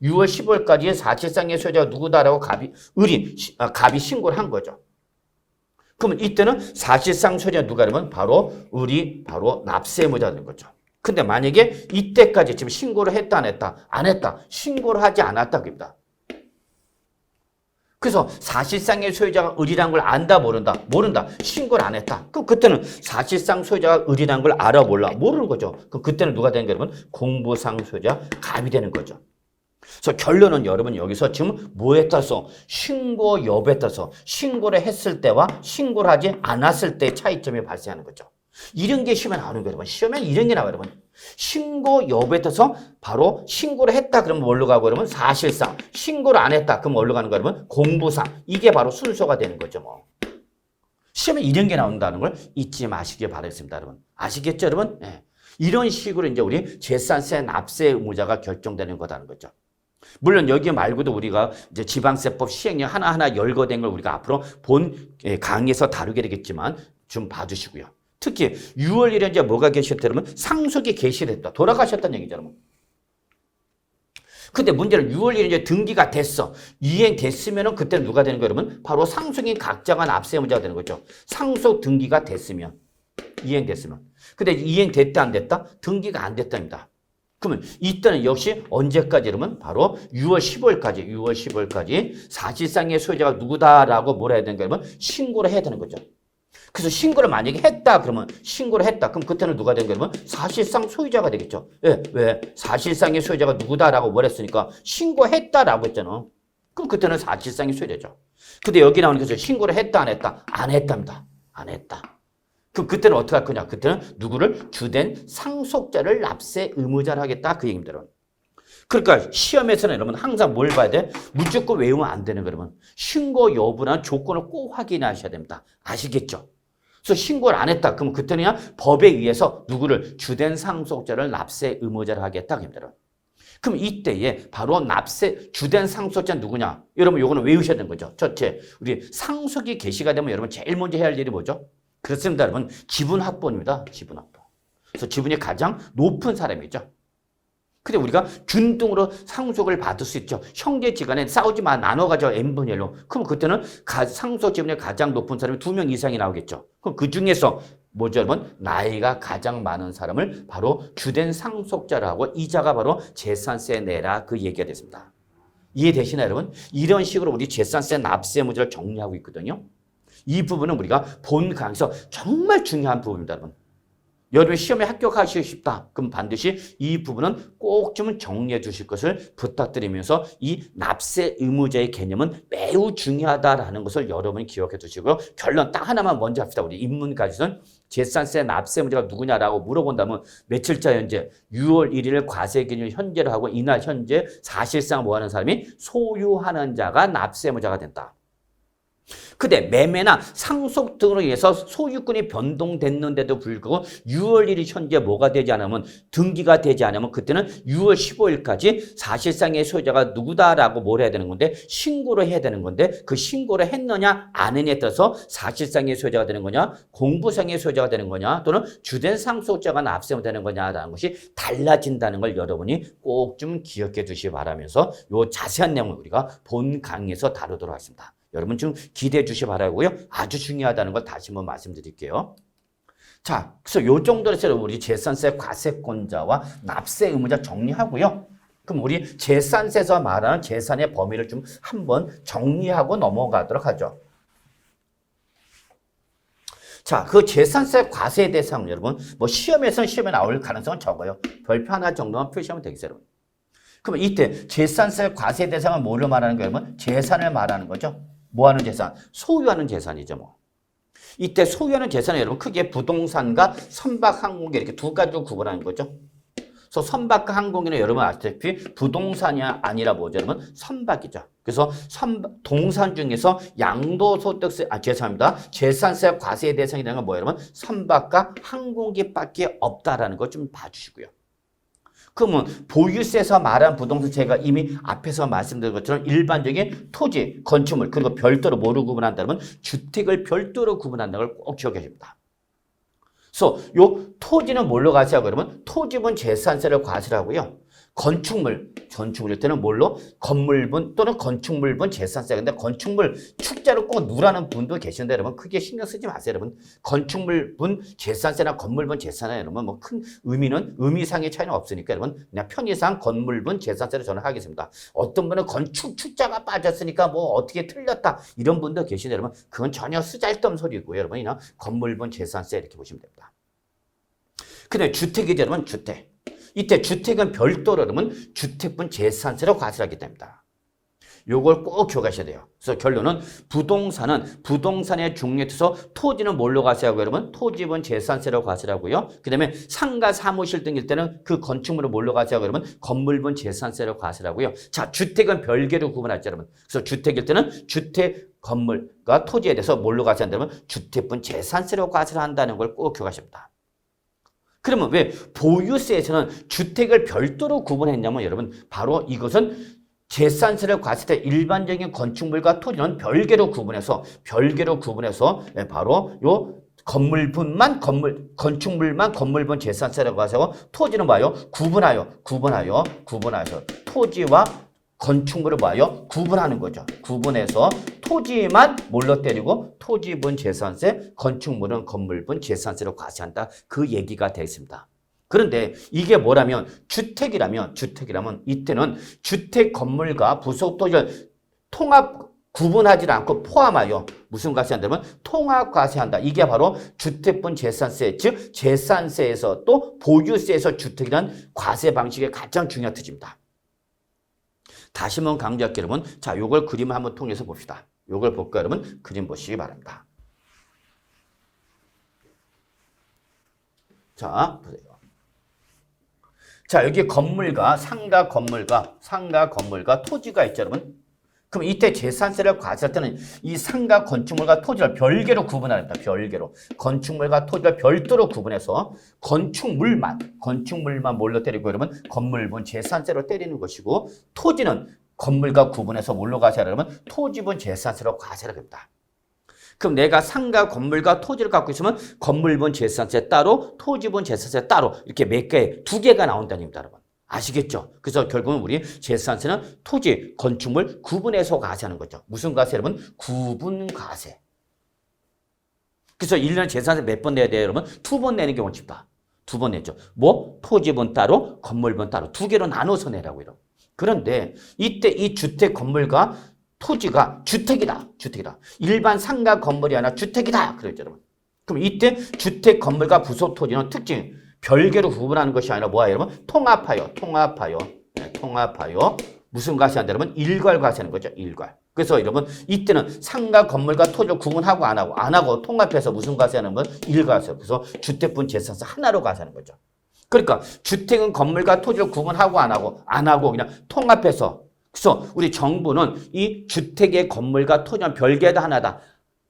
Speaker 1: 6월 15일까지 사실상의 소유자가 누구다라고 갑이 신고를 한 거죠. 그러면 이때는 사실상 소유자가 누가라면 바로 을이 바로 납세의무자가 되는 거죠. 근데 만약에 이때까지 지금 신고를 했다 안 했다? 안 했다. 신고를 하지 않았다 그럽니다. 그래서 사실상의 소유자가 을이라는 걸 안다 모른다? 신고를 안 했다. 그럼 그때는 사실상 소유자가 을이라는 걸 알아 몰라? 모르는 거죠. 그럼 그때는 누가 되는 거냐면 공부상 소유자 갑이 되는 거죠. 그래서 결론은 여러분 여기서 지금 뭐에 따라서 신고 여부에 따라서 신고를 했을 때와 신고를 하지 않았을 때의 차이점이 발생하는 거죠. 이런 게 시험에 나오는 거예요, 여러분. 시험에 이런 게 나와요, 여러분. 신고 여부에 따라서 바로 신고를 했다 그러면 뭘로 가고 그러면 사실상 신고를 안 했다 그럼 뭘로 가는 거예요, 여러분? 공부상. 이게 바로 순서가 되는 거죠, 뭐. 시험에 이런 게 나온다는 걸 잊지 마시길 바라겠습니다, 여러분. 아시겠죠, 여러분? 네. 이런 식으로 이제 우리 재산세 납세 의무자가 결정되는 거다는 거죠. 물론 여기 말고도 우리가 이제 지방세법 시행령 하나하나 열거된 걸 우리가 앞으로 본 강의에서 다루게 되겠지만 좀 봐주시고요. 특히 6월 1일에 이제 뭐가 계셨다 그러면 상속이 개시됐다. 돌아가셨다는 얘기죠, 여러분. 근데 문제는 6월 1일에 이제 등기가 됐어. 이행됐으면은 그때 누가 되는 거예요, 여러분? 바로 상속인 각자가 납세 의무자가 되는 거죠. 상속 등기가 됐으면. 이행됐으면. 근데 이행됐다 안 됐다? 등기가 안 됐답니다. 그러면 이때는 역시 언제까지 그러면 바로 6월 15일까지 사실상의 소유자가 누구다라고 뭐라 해야 되는 거예요? 그러면 신고를 해야 되는 거죠. 그래서 신고를 만약에 했다 그러면 신고를 했다. 그럼 그때는 누가 되는 거예요? 그러면 사실상 소유자가 되겠죠. 예, 왜? 사실상의 소유자가 누구다라고 뭘 했으니까 신고했다라고 했잖아. 그럼 그때는 사실상의 소유자죠. 근데 여기 나오는 것은 신고를 했다 안 했다? 안 했답니다. 안 했다. 그럼 그때는 어떻게 할 거냐? 그때는 누구를 주된 상속자를 납세 의무자를 하겠다. 그 얘기입니다. 여러분. 그러니까 시험에서는 여러분 항상 뭘 봐야 돼? 무조건 외우면 안 되는 거예요. 여러분. 신고 여부나 조건을 꼭 확인하셔야 됩니다. 아시겠죠? 그래서 신고를 안 했다. 그러면 그때는 그냥 법에 의해서 누구를 주된 상속자를 납세 의무자를 하겠다. 그 얘기입니다. 여러분. 그럼 이때에 바로 납세 주된 상속자 누구냐? 여러분 요거는 외우셔야 되는 거죠. 첫째, 우리 상속이 개시가 되면 여러분 제일 먼저 해야 할 일이 뭐죠? 그렇습니다, 여러분. 지분 확보입니다. 지분 확보. 그래서 지분이 가장 높은 사람이죠. 근데 우리가 균등으로 상속을 받을 수 있죠. 형제지간에 싸우지 마 나눠가지고 n분의 1로. 그럼 그때는 상속 지분이 가장 높은 사람이 2명 이상이 나오겠죠. 그럼 그 중에서 뭐죠, 여러분? 나이가 가장 많은 사람을 바로 주된 상속자라고 이자가 바로 재산세 내라 그 얘기가 됐습니다. 이해되시나요, 여러분? 이런 식으로 우리 재산세 납세 문제를 정리하고 있거든요. 이 부분은 우리가 본 강의에서 정말 중요한 부분입니다, 여러분. 여러분 시험에 합격하시고 싶다. 그럼 반드시 이 부분은 꼭 좀 정리해 주실 것을 부탁드리면서 이 납세 의무자의 개념은 매우 중요하다라는 것을 여러분이 기억해 두시고요. 결론 딱 하나만 먼저 합시다. 우리 입문까지는 재산세 납세 의무자가 누구냐라고 물어본다면 며칠자 현재 6월 1일 과세 기준 현재로 하고 이날 현재 사실상 뭐 하는 사람이 소유하는 자가 납세 의무자가 된다. 근데 매매나 상속 등으로 인해서 소유권이 변동됐는데도 불구하고 6월 1일 현재 뭐가 되지 않으면 등기가 되지 않으면 그때는 6월 15일까지 사실상의 소유자가 누구다라고 뭘 해야 되는 건데 신고를 해야 되는 건데 그 신고를 했느냐 안 했느냐에 따라서 사실상의 소유자가 되는 거냐 공부상의 소유자가 되는 거냐 또는 주된 상속자가 납세가 되는 거냐라는 것이 달라진다는 걸 여러분이 꼭 좀 기억해 두시기 바라면서 요 자세한 내용을 우리가 본 강의에서 다루도록 하겠습니다. 여러분 좀 기대해 주시기 바라고요. 아주 중요하다는 걸 다시 한번 말씀드릴게요. 자, 그래서 요 정도로 해서 우리 재산세 과세권자와 납세 의무자 정리하고요. 그럼 우리 재산세에서 말하는 재산의 범위를 좀 한번 정리하고 넘어가도록 하죠. 자, 그 재산세 과세 대상 여러분 뭐 시험에 나올 가능성은 적어요. 별표 하나 정도만 표시하면 되겠어요, 여러분. 그러면 이때 재산세 과세 대상은 뭐를 말하는 거예요? 여러분? 재산을 말하는 거죠. 뭐 하는 재산? 소유하는 재산이죠, 뭐. 이때 소유하는 재산은 여러분 크게 부동산과 선박항공기 이렇게 두 가지로 구분하는 거죠. 그래서 선박과 항공기는 여러분 아시다시피 부동산이 아니라 뭐죠, 여러분? 선박이죠. 그래서 동산 중에서 양도소득세, 죄송합니다. 재산세 과세 대상이 되는 건 뭐예요, 여러분? 선박과 항공기밖에 없다라는 거 좀 봐주시고요. 그러면 보유세에서 말한 부동산 제가 이미 앞에서 말씀드린 것처럼 일반적인 토지, 건축물 그리고 별도로 뭐를 구분한다면 주택을 별도로 구분한다는 걸 꼭 기억해 줍니다. 그래서 요 토지는 뭘로 과세하고 그러면 토지분 재산세를 과세하고요. 건축물일 때는 뭘로? 건물분 또는 건축물분 재산세. 근데 건축물 축자를 꼭 누라는 분도 계시는데 여러분 크게 신경 쓰지 마세요, 여러분. 건축물분 재산세나 건물분 재산세 여러분 뭐 큰 의미상의 차이는 없으니까 여러분 그냥 편의상 건물분 재산세를 저는 하겠습니다. 어떤 분은 건축 축자가 빠졌으니까 뭐 어떻게 틀렸다 이런 분도 계시는데 여러분 그건 전혀 쓰잘데없는 소리고요, 여러분 그냥 건물분 재산세 이렇게 보시면 됩니다. 근데 주택이죠, 여러분 주택. 이때 주택은 별도로 그러면 주택분 재산세로 과세하게 됩니다. 요걸 꼭 기억하셔야 돼요. 그래서 결론은 부동산의 종류에 따라서 토지는 뭘로 과세하고 여러분? 토지분 재산세로 과세하고요. 그 다음에 상가 사무실 등일 때는 그 건축물을 뭘로 과세하고 여러분? 건물분 재산세로 과세하고요. 자, 주택은 별개로 구분하죠, 여러분. 그래서 주택일 때는 주택 건물과 토지에 대해서 뭘로 과세한다면 주택분 재산세로 과세를 한다는 걸 꼭 기억하십니다. 그러면 왜 보유세에서는 주택을 별도로 구분했냐면 여러분 바로 이것은 재산세를 과세할 때 일반적인 건축물과 토지는 별개로 구분해서 바로 요 건축물만 건물분 재산세라고 과세하고 토지는 뭐예요? 구분하여 토지와 건축물을 뭐예요? 구분하는 거죠. 구분해서 토지만 뭘로 때리고 토지분 재산세, 건축물은 건물분 재산세로 과세한다. 그 얘기가 되어 있습니다. 그런데 이게 뭐라면 주택이라면 이때는 주택 건물과 부속 토지를 통합 구분하지 않고 포함하여 무슨 과세한다면 통합 과세한다. 이게 바로 주택분 재산세, 즉 재산세에서 또 보유세에서 주택이라는 과세 방식의 가장 중요한 특징입니다. 다시 한번 강조할게요, 여러분. 자, 요걸 그림을 한번 통해서 봅시다. 요걸 볼까요, 여러분? 그림 보시기 바랍니다. 자, 보세요. 자, 여기 상가 건물과 토지가 있죠, 여러분. 그럼 이때 재산세를 과세할 때는 이 상가 건축물과 토지를 별개로 구분합니다. 별개로. 건축물과 토지를 별도로 구분해서 건축물만 뭘로 때리고 여러분 건물분 재산세로 때리는 것이고 토지는 건물과 구분해서 뭘로 과세하려면 토지분 재산세로 과세를 합니다. 그럼 내가 상가 건물과 토지를 갖고 있으면 건물분 재산세 따로 토지분 재산세 따로 이렇게 두 개가 나온다는 얘기입니다, 여러분. 아시겠죠? 그래서 결국은 우리 재산세는 토지, 건축물 구분해서 과세하는 거죠. 무슨 과세 여러분? 구분과세. 그래서 1년에 재산세 몇 번 내야 돼요, 여러분? 2번 내는 게 원칙이다. 2번 내죠. 뭐? 토지분 따로, 건물분 따로. 2개로 나눠서 내라고 이러. 그런데 이때 이 주택 건물과 토지가 주택이다. 일반 상가 건물이 아니라 주택이다. 그랬죠, 여러분. 그럼 이때 주택 건물과 부속 토지는 특징 별개로 구분하는 것이 아니라 뭐야, 여러분? 통합하여. 무슨 과세한다, 여러분? 일괄 과세하는 거죠, 일괄. 그래서 여러분, 이때는 상가 건물과 토지를 구분하고 안 하고 통합해서 무슨 과세하는 건 일괄세. 그래서 주택분 재산세 하나로 과세하는 거죠. 그러니까 주택은 건물과 토지를 구분하고 안 하고 그냥 통합해서. 그래서 우리 정부는 이 주택의 건물과 토지는 별개다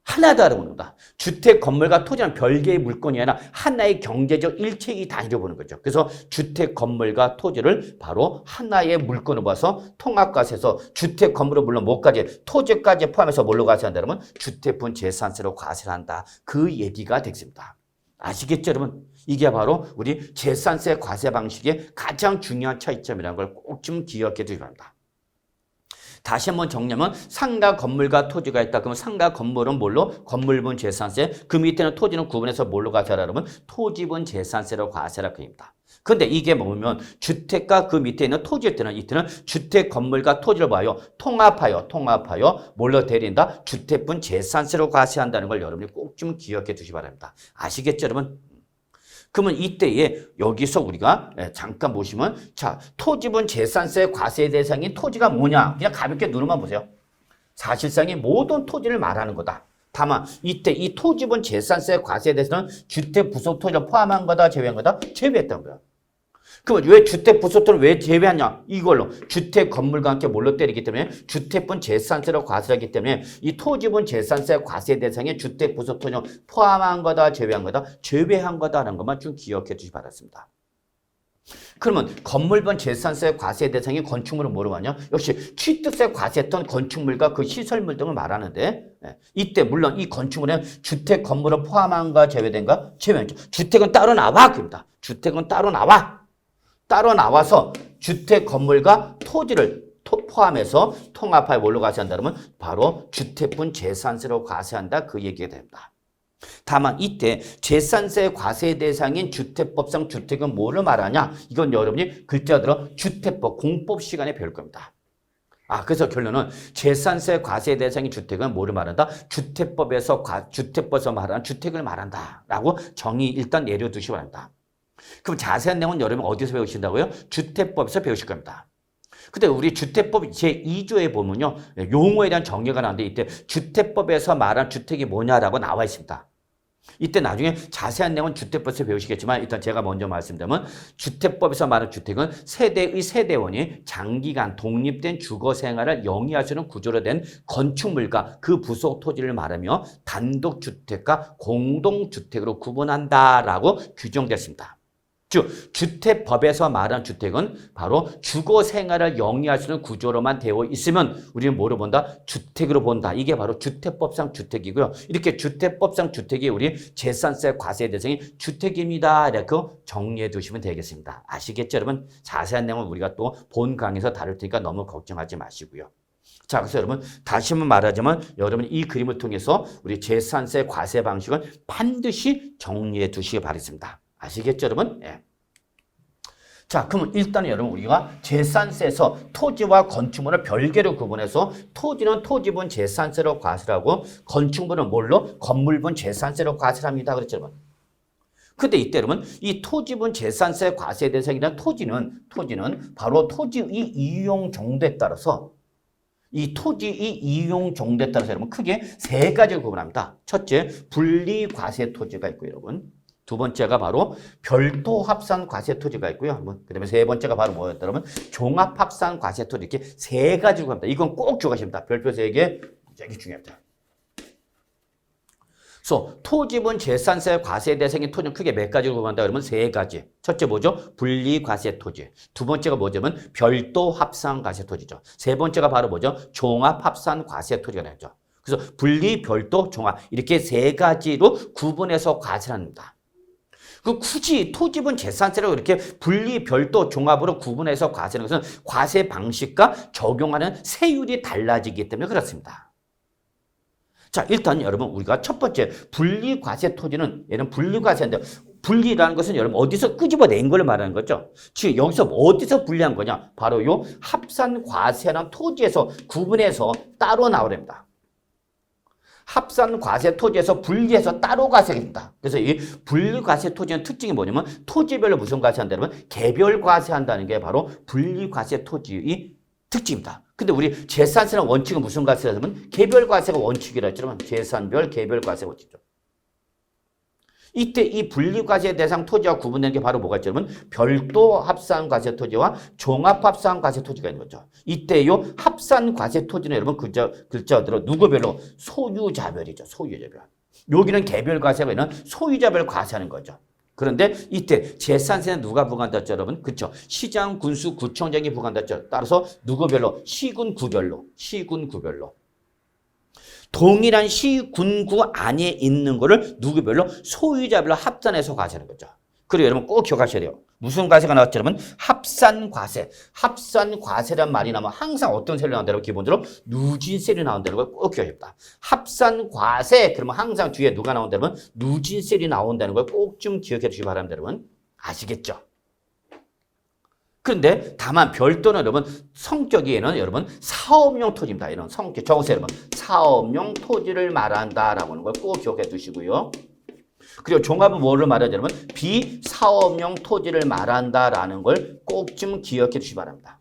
Speaker 1: 하나다라고 합니다. 주택, 건물과 토지는 별개의 물건이 아니라 하나의 경제적 일체의 단위로 보는 거죠. 그래서 주택, 건물과 토지를 바로 하나의 물건으로 봐서 통합과세해서 주택, 건물을 물론 뭐까지 토지까지 포함해서 뭘로 과세한다면 주택분 재산세로 과세를 한다. 그 얘기가 되겠습니다. 아시겠죠, 여러분? 이게 바로 우리 재산세 과세 방식의 가장 중요한 차이점이라는 걸 꼭 좀 기억해 두시기 바랍니다. 다시 한번 정리하면 상가 건물과 토지가 있다. 그러면 상가 건물은 뭘로? 건물분 재산세. 그 밑에는 토지는 구분해서 뭘로 과세하라 그러면 토지분 재산세로 과세하라 그입니다. 그런데 이게 뭐냐면 주택과 그 밑에 있는 토지일 때는 이때는 주택 건물과 토지를 봐요. 통합하여 뭘로 대린다? 주택분 재산세로 과세한다는 걸 여러분이 꼭 좀 기억해 두시기 바랍니다. 아시겠죠, 여러분? 그러면 이때에 여기서 우리가 잠깐 보시면 자 토지분 재산세 과세 대상인 토지가 뭐냐 그냥 가볍게 누르만 보세요. 사실상의 모든 토지를 말하는 거다. 다만 이때 이 토지분 재산세 과세 대상은 주택 부속 토지를 포함한 거다 제외한 거다? 제외했다는 거야. 그럼 왜 주택 부속 토지를 왜 제외하냐? 이걸로 주택 건물과 함께 뭘로 때리기 때문에 주택분 재산세로 과세하기 때문에 이 토지분 재산세 과세 대상에 주택 부속 토지를 포함한 거다 제외한 거다? 제외한 거다라는 것만 좀 기억해 주시기 바랍니다. 그러면 건물분 재산세 과세 대상이 건축물은 뭐로 하냐? 역시 취득세 과세했던 건축물과 그 시설물 등을 말하는데 이때 물론 이 건축물은 주택 건물을 포함한가 제외된가? 제외하죠. 주택은 따로 나와 그럽니다. 주택은 따로 나와서 주택 건물과 토지를 포함해서 통합하여 뭘로 과세한다 그러면 바로 주택분 재산세로 과세한다 그 얘기가 됩니다. 다만 이때 재산세 과세 대상인 주택법상 주택은 뭐를 말하냐? 이건 여러분이 글자들어 주택법 공법 시간에 배울 겁니다. 그래서 결론은 재산세 과세 대상인 주택은 뭐를 말한다? 주택법에서 말하는 주택을 말한다 라고 정의 일단 내려두시기 바랍니다. 그럼 자세한 내용은 여러분 어디서 배우신다고요? 주택법에서 배우실 겁니다. 근데 우리 주택법 제2조에 보면요. 용어에 대한 정의가 나오는데 이때 주택법에서 말한 주택이 뭐냐라고 나와 있습니다. 이때 나중에 자세한 내용은 주택법에서 배우시겠지만 일단 제가 먼저 말씀드리면 주택법에서 말하는 주택은 세대의 세대원이 장기간 독립된 주거 생활을 영위할 수 있는 구조로 된 건축물과 그 부속 토지를 말하며 단독주택과 공동주택으로 구분한다라고 규정됐습니다. 즉 주택법에서 말한 주택은 바로 주거 생활을 영위할 수 있는 구조로만 되어 있으면 우리는 뭐로 본다? 주택으로 본다. 이게 바로 주택법상 주택이고요. 이렇게 주택법상 주택이 우리 재산세 과세 대상이 주택입니다. 이렇게 정리해 두시면 되겠습니다. 아시겠죠, 여러분? 자세한 내용은 우리가 또 본 강의에서 다룰 테니까 너무 걱정하지 마시고요. 자, 그래서 여러분 다시 한번 말하자면 여러분 이 그림을 통해서 우리 재산세 과세 방식을 반드시 정리해 두시기 바랍니다. 아시겠죠, 여러분? 예. 자, 그러면 일단 여러분 우리가 재산세에서 토지와 건축물을 별개로 구분해서 토지는 토지분 재산세로 과세하고 건축물은 뭘로? 건물분 재산세로 과세합니다. 그랬죠, 여러분? 근데 이때 여러분 이 토지분 재산세 과세 대상이란 토지는 바로 토지의 이용 정도에 따라서 이 토지의 이용 정도에 따라서 여러분 크게 세 가지를 구분합니다. 첫째, 분리과세 토지가 있고요, 여러분. 두 번째가 바로 별도 합산 과세 토지가 있고요. 그다음에 세 번째가 바로 뭐였다 그러면 종합 합산 과세 토지 이렇게 세 가지로 합니다. 이건 꼭 기억하십니다. 별표 세 개 되게 중요합니다. 그래서 토지분 재산세 과세 대상의 토지는 크게 몇 가지로 구분한다 그러면 세 가지. 첫째 뭐죠? 분리 과세 토지. 두 번째가 뭐냐면 별도 합산 과세 토지죠. 세 번째가 바로 뭐죠? 종합 합산 과세 토지가 되죠. 그래서 분리, 별도, 종합 이렇게 세 가지로 구분해서 과세를 합니다. 그 굳이 토지분 재산세라고 이렇게 분리, 별도, 종합으로 구분해서 과세하는 것은 과세 방식과 적용하는 세율이 달라지기 때문에 그렇습니다. 자, 일단 여러분 우리가 첫 번째 분리과세 토지는 얘는 분리과세인데 분리라는 것은 여러분 어디서 끄집어낸 걸 말하는 거죠. 즉 여기서 어디서 분리한 거냐? 바로 요 합산과세라는 토지에서 구분해서 따로 나오랍니다. 합산과세 토지에서 분리해서 따로 과세합니다. 그래서 이 분리과세 토지의 특징이 뭐냐면 토지별로 무슨 과세한다면 개별 과세한다는 게 바로 분리과세 토지의 특징입니다. 근데 우리 재산세는 원칙은 무슨 과세라면 개별 과세가 원칙이라 했지만 재산별 개별 과세가 원칙이죠. 이때 이 분리과세 대상 토지와 구분되는 게 바로 뭐가 있냐면 별도 합산과세 토지와 종합합산과세 토지가 있는 거죠. 이때 요 합산과세 토지는 여러분 글자 그대로 누구별로? 소유자별이죠. 소유자별. 여기는 개별과세가 있는 소유자별 과세하는 거죠. 그런데 이때 재산세는 누가 부과한다죠, 여러분? 그렇죠. 시장, 군수, 구청장이 부과한다죠. 따라서 누구별로? 시군구별로. 동일한 시군구 안에 있는 거를 누구별로? 소유자별로 합산해서 과세하는 거죠. 그리고 여러분 꼭 기억하셔야 돼요. 무슨 과세가 나왔죠, 여러분? 합산과세. 합산과세란 말이 나오면 항상 어떤 세율이 나온다고? 기본적으로 누진세율이 나온다는 걸 꼭 기억해야 됩니다. 합산과세 그러면 항상 뒤에 누가 나온다면 누진세율이 나온다는 걸 꼭 좀 기억해 주시기 바랍니다, 여러분. 아시겠죠? 그런데 다만 별도는 여러분 성격에는 여러분 사업용 토지입니다. 이런 성격 적으세요, 여러분. 사업용 토지를 말한다라고 하는 걸 꼭 기억해 두시고요. 그리고 종합은 뭐를 말하냐면 비사업용 토지를 말한다라는 걸 꼭 좀 기억해 주시기 바랍니다.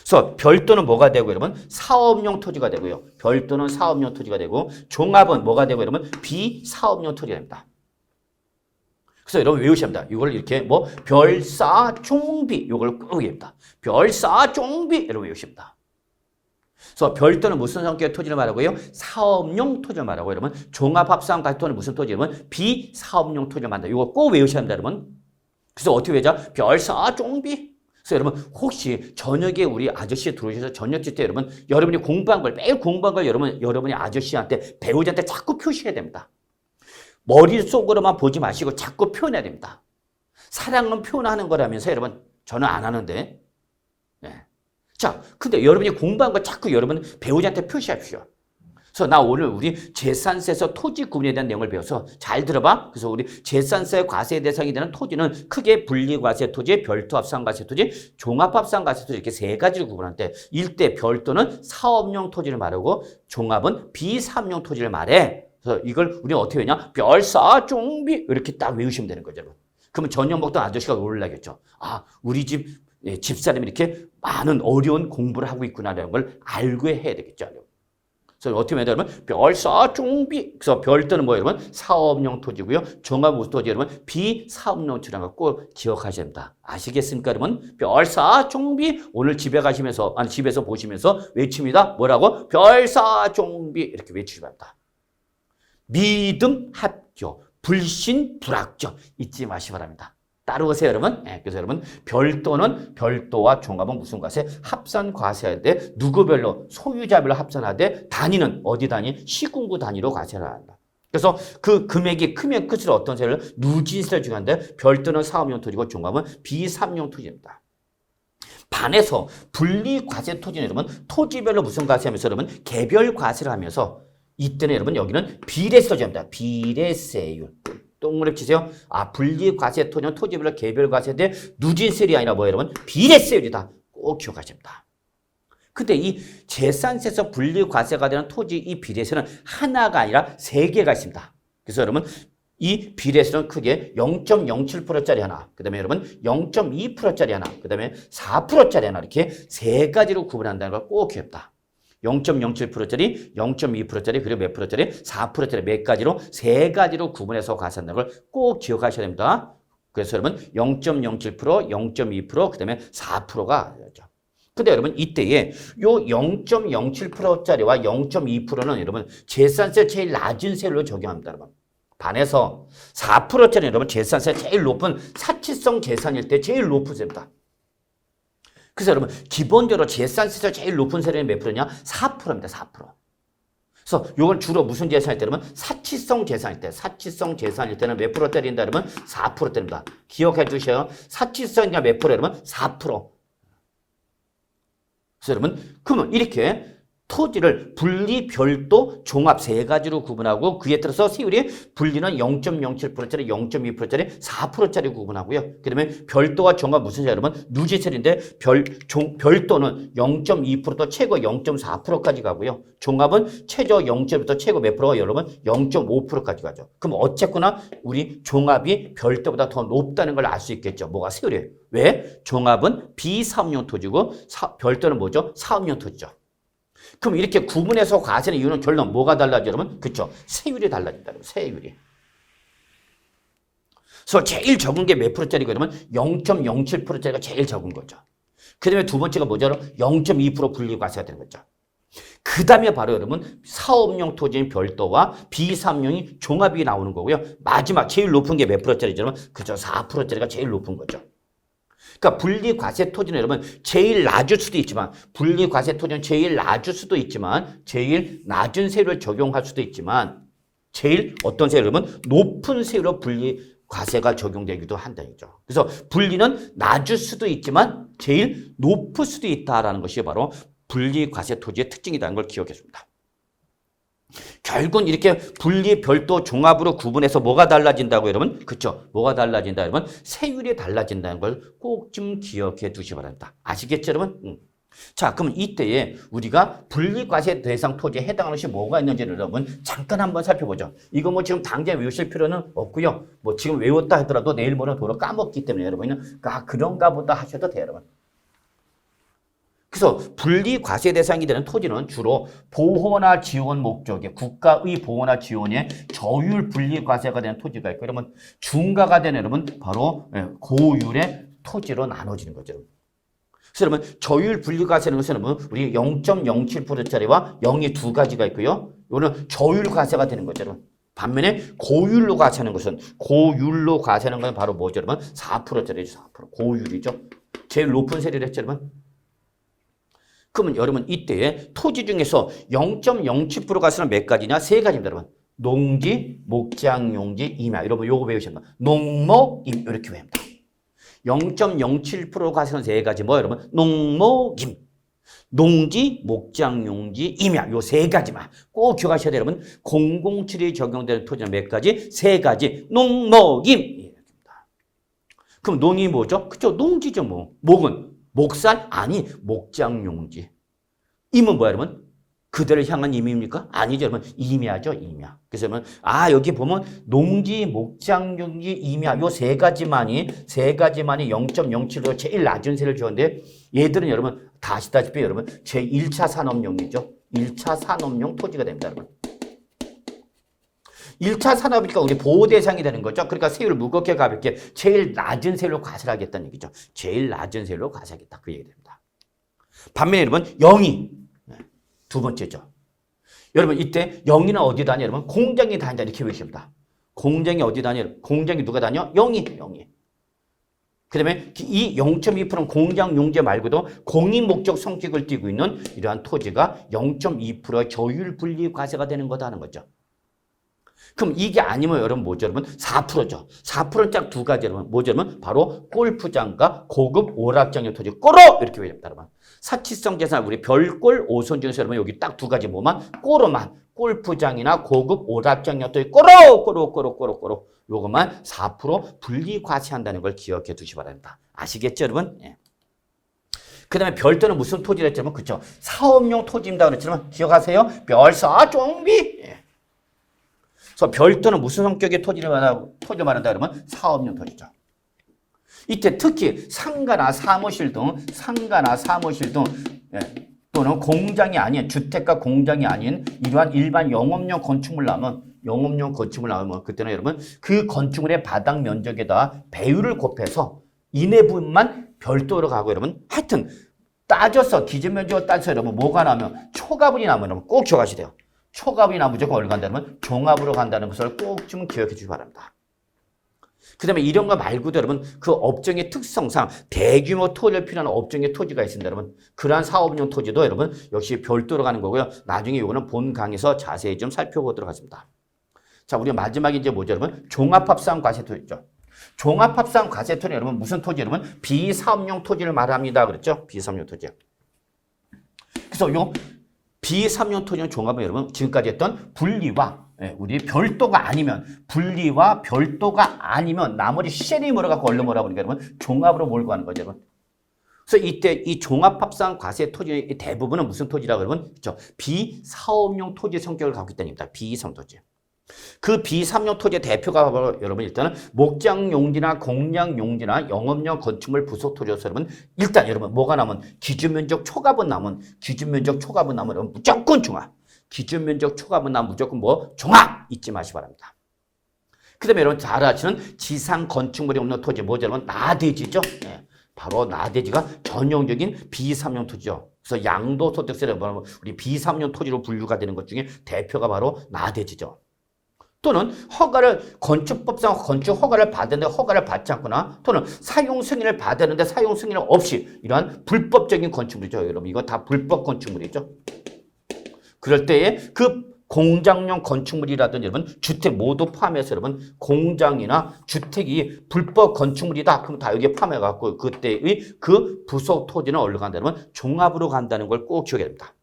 Speaker 1: 그래서 별도는 뭐가 되고 여러분? 사업용 토지가 되고요. 별도는 사업용 토지가 되고 종합은 뭐가 되고 여러분? 비사업용 토지가 됩니다. 그래서 여러분 외우셔야 합니다. 이걸 이렇게 뭐 별사종비 이걸 꼭 외웁니다. 별사종비 여러분 외우셔야 합니다. 그래서 별도는 무슨 성격의 토지를 말하고요? 사업용 토지를 말하고 여러분 종합합산과세 토지는 무슨 토지 여러분? 비사업용 토지를 말한다. 이거 꼭 외우셔야 합니다, 여러분. 그래서 어떻게 외자? 별사종비. 그래서 여러분 혹시 저녁에 우리 아저씨 들어오셔서 저녁 때 여러분이 공부한 걸 매일 공부한 걸 여러분이 아저씨한테 배우자한테 자꾸 표시해야 됩니다. 머릿속으로만 보지 마시고 자꾸 표현해야 됩니다. 사랑은 표현하는 거라면서 여러분 저는 안 하는데. 네. 자, 근데 여러분이 공부한 거 자꾸 여러분 배우자한테 표시하십시오. 그래서 나 오늘 우리 재산세에서 토지 구분에 대한 내용을 배워서 잘 들어봐. 그래서 우리 재산세 과세 대상이 되는 토지는 크게 분리과세 토지, 별도합산과세 토지, 종합합산과세 토지 이렇게 세 가지를 구분하는데 일대 별도는 사업용 토지를 말하고 종합은 비사업용 토지를 말해. 그래서 이걸 우리가 어떻게 외냐? 별사종비 이렇게 딱 외우시면 되는 거죠, 여러분. 그러면 저녁 먹던 아저씨가 놀라겠죠. 아, 우리 집 집사람이 이렇게 많은 어려운 공부를 하고 있구나라는 걸 알고 해야 되겠죠. 그래서 어떻게 해야 되냐면 별사중비. 그래서 별도는 뭐예요, 여러분? 사업용 토지고요. 종합 토지 여러분 비사업용 토지라는 걸 꼭 기억하셔야 됩니다. 아시겠습니까, 여러분? 별사중비. 오늘 집에 가시면서 아니 집에서 보시면서 외칩니다. 뭐라고? 별사중비 이렇게 외치셔야 합니다. 믿음 합교, 불신 불합교 잊지 마시기 바랍니다. 따라오세요, 여러분. 그래서 여러분 별도는 별도와 종합은 무슨 과세? 합산 과세해야 돼. 누구별로 소유자별로 합산하되 단위는 어디 단위? 시군구 단위로 과세를 한다. 그래서 그 금액이 크면 클수록 어떤 세를 누진세를 중요한데 별도는 사업용 토지고 종합은 비사업용 토지입니다. 반해서 분리과세 토지는 여러분 토지별로 무슨 과세하면서 여러분 개별 과세를 하면서 이때는 여러분 여기는 비례세로 정합니다. 비례세율. 동그랗게 치세요. 아, 분리과세 토지는 토지별로 개별과세인데 누진세율이 아니라 뭐예요, 여러분? 비례세율이다. 꼭 기억하십니다. 근데 이 재산세에서 분리과세가 되는 토지 이 비례세는 하나가 아니라 세 개가 있습니다. 그래서 여러분 이 비례세는 크게 0.07%짜리 하나, 그 다음에 여러분 0.2%짜리 하나, 그 다음에 4%짜리 하나 이렇게 세 가지로 구분한다는 걸 꼭 기억합니다. 0.07%짜리, 0.2%짜리, 그리고 몇 프로짜리? 4%짜리 몇 가지로? 세 가지로 구분해서 과세한다는 걸 꼭 기억하셔야 됩니다. 그래서 여러분 0.07%, 0.2%, 그 다음에 4%가 되죠. 근데 여러분 이때에 요 0.07%짜리와 0.2%는 여러분 재산세 제일 낮은 세율로 적용합니다, 여러분. 반해서 4%짜리 여러분 재산세 제일 높은 사치성 재산일 때 제일 높은 세입니다. 그래서 여러분 기본적으로 재산세가 제일 높은 세율이 몇 프로냐? 4%입니다. 4%. 그래서 이건 주로 무슨 재산일 때 여러분 사치성 재산일 때, 사치성 재산일 때는 몇 프로 때린다 여러분? 4% 때립니다. 기억해 주셔요. 사치성이냐 몇 프로 여러분? 4%. 그래서 여러분 그러면 이렇게 토지를 분리, 별도, 종합 세 가지로 구분하고 그에 따라서 세율이 분리는 0.07%짜리, 0.2%짜리, 4%짜리 구분하고요. 그다음에 별도와 종합 무슨 세율 여러분? 누진세율인데 별도는 0.2%도 최고 0.4%까지 가고요. 종합은 최저 0.1%도 최고 몇 프로가 여러분? 0.5%까지 가죠. 그럼 어쨌거나 우리 종합이 별도보다 더 높다는 걸 알 수 있겠죠. 뭐가 세율이에요. 왜? 종합은 비사업용 토지고 별도는 뭐죠? 사업용 토지죠. 그럼 이렇게 구분해서 과세는 이유는 결론 뭐가 달라져 여러분? 그렇죠. 세율이 달라진다. 세율이. 그래서 제일 적은 게 몇 프로짜리고 그러면 0.07%짜리가 제일 적은 거죠. 그 다음에 두 번째가 뭐죠? 0.2% 분리과세가 되는 거죠. 그 다음에 바로 여러분 사업용 토지인 별도와 비사업용이 종합이 나오는 거고요. 마지막 제일 높은 게 몇 프로짜리죠? 그죠? 4%짜리가 제일 높은 거죠. 그러니까 분리과세 토지는 여러분 제일 낮을 수도 있지만 분리과세 토지는 제일 낮을 수도 있지만 제일 낮은 세율을 적용할 수도 있지만 제일 어떤 세율 여러분 높은 세율로 분리과세가 적용되기도 한다죠. 그래서 분리는 낮을 수도 있지만 제일 높을 수도 있다라는 것이 바로 분리과세 토지의 특징이라는 걸 기억했습니다. 결국은 이렇게 분리, 별도, 종합으로 구분해서 뭐가 달라진다고 여러분? 그렇죠? 뭐가 달라진다 여러분? 세율이 달라진다는 걸 꼭 좀 기억해 두시기 바랍니다. 아시겠죠 여러분? 자, 그럼 이때에 우리가 분리과세 대상 토지에 해당하는 것이 뭐가 있는지를 여러분 잠깐 한번 살펴보죠. 이거 뭐 지금 당장 외우실 필요는 없고요. 뭐 지금 외웠다 하더라도 내일 모레 도로 까먹기 때문에 여러분은 그런가 보다 하셔도 돼요 여러분. 그래서 분리과세 대상이 되는 토지는 주로 보호나 지원 목적의 국가의 보호나 지원의 저율 분리과세가 되는 토지가 있고 그러면 중과가 되는 여러분 바로 고율의 토지로 나눠지는 거죠. 그래서 여러분 저율 분리과세는 것은 여러분 우리 0.07%짜리와 0이 두 가지가 있고요. 이거는 저율 과세가 되는 거죠. 여러분. 반면에 고율로 과세하는 것은 고율로 과세하는 건 바로 뭐죠, 여러분? 4%짜리죠. 4%. 고율이죠. 제일 높은 세율을 했죠, 여러분. 그러면 여러분 이때에 토지 중에서 0.07% 과세는 몇 가지냐? 세 가지입니다, 여러분. 농지, 목장용지, 임야. 여러분 요거 배우시면 농목, 임 이렇게 외웁니다. 0.07% 과세는 세 가지 뭐 여러분? 농목, 임. 농지, 목장용지, 임야. 요 세 가지만 꼭 기억하셔야 돼요, 여러분. 007이 적용되는 토지는 몇 가지? 세 가지. 농목, 임. 그럼 농이 뭐죠? 그쵸? 농지죠, 뭐. 목은 목산? 아니, 목장용지. 임은 뭐야, 여러분? 그들을 향한 임의입니까? 아니죠, 여러분. 임야죠, 임야. 그래서 여러분, 여기 보면 농지, 목장, 용지, 임야 요 세 가지만이 0.07로 제일 낮은 세를 주었는데 얘들은 여러분 다 아시다시피 여러분 제1차 산업용이죠. 1차 산업용 토지가 됩니다, 여러분. 1차 산업이니까 우리 보호 대상이 되는 거죠. 그러니까 세율을 무겁게 가볍게 제일 낮은 세율로 과세하겠다는 얘기죠. 제일 낮은 세율로 과세하겠다. 그 얘기 됩니다. 반면에 여러분 0이 두 번째죠. 여러분 이때 0이는 어디 다녀? 여러분 공장이 다닌다 이렇게 외십니다. 공장이 어디 다녀? 공장이 누가 다녀? 0이. 그 다음에 이 0.2%는 공장 용지 말고도 공인 목적 성격을 띠고 있는 이러한 토지가 0.2%의 저율 분리 과세가 되는 거다 하는 거죠. 그럼 이게 아니면 여러분 뭐죠? 여러분 4%죠. 4%는 딱 두 가지 여러분. 뭐죠? 여러분 바로 골프장과 고급 오락장의 토지. 꼬로! 이렇게 외웁니다, 여러분. 사치성 재산 우리 별골 5손 중에서 여러분 여기 딱 두 가지 뭐만? 꼬로만. 골프장이나 고급 오락장의 토지. 꼬로! 요것만 4% 분리 과세한다는 걸 기억해 두시기 바랍니다. 아시겠죠, 여러분? 예. 그 다음에 별도는 무슨 토지라 했냐면 그쵸? 사업용 토지입니다. 그랬지만 기억하세요? 별사 종비. 예. 그래서 별도는 무슨 성격의 토지를 말한다 그러면 사업용 토지죠. 이때 특히 상가나 사무실 등 예, 또는 공장이 아닌 주택과 공장이 아닌 이러한 일반 영업용 건축물 나오면 그때는 여러분 그 건축물의 바닥 면적에다 배율을 곱해서 이 내부만 별도로 가고 여러분 하여튼 따져서 기준 면적을 따져서 여러분 뭐가 나면 초과분이 나면 여러분 꼭 기억하셔야 돼요. 초과분이나 무조건 어디로 간다면 종합으로 간다는 것을 꼭 좀 기억해 주시기 바랍니다. 그 다음에 이런 거 말고도 여러분 그 업종의 특성상 대규모 토지를 필요한 업종의 토지가 있습니다. 여러분 그러한 사업용 토지도 여러분 역시 별도로 가는 거고요. 나중에 이거는 본 강의에서 자세히 좀 살펴보도록 하겠습니다. 자, 우리 마지막에 이제 뭐죠, 여러분? 종합합산 과세 토지죠. 종합합산 과세 토지 여러분 무슨 토지 여러분? 비사업용 토지를 말합니다. 그랬죠? 비사업용 토지. 그래서 요 비사업용 토지는 종합은 여러분 지금까지 했던 분리와 우리 별도가 아니면 분리와 별도가 아니면 나머지 쉘이 뭐라고 얼른 뭐라고 하니까 여러분 종합으로 몰고 가는 거죠, 여러분. 그래서 이때 이 종합합산 과세 토지의 대부분은 무슨 토지라고 여러분? 그렇죠? 비사업용 토지 성격을 갖고 있다는 겁니다. 비사업 토지. 그 비사업용 토지의 대표가 바로 여러분 일단은 목장 용지나 공장 용지나 영업용 건축물 부속 토지로서 여러분 일단 여러분 뭐가 나면 기준 면적 초과분 나면 여러분 무조건 종합. 기준 면적 초과분 나면 무조건 뭐 종합 잊지 마시기 바랍니다. 그다음에 여러분 잘 아시는 지상 건축물이 없는 토지 뭐죠 여러분? 나대지죠. 네. 바로 나대지가 전형적인 비사업용 토지죠. 그래서 양도소득세를 우리 비사업용 토지로 분류가 되는 것 중에 대표가 바로 나대지죠. 또는 건축법상 건축 허가를 받았는데 허가를 받지 않거나 또는 사용 승인을 받았는데 사용 승인 없이 이러한 불법적인 건축물이죠. 여러분 이거 다 불법 건축물이죠. 그럴 때에 그 공장용 건축물이라든지 여러분 주택 모두 포함해서 여러분 공장이나 주택이 불법 건축물이다. 그럼 다 여기에 포함해갖고 그때의 그 부속 토지는 어디로 간다? 여러분 종합으로 간다는 걸 꼭 기억해야 됩니다.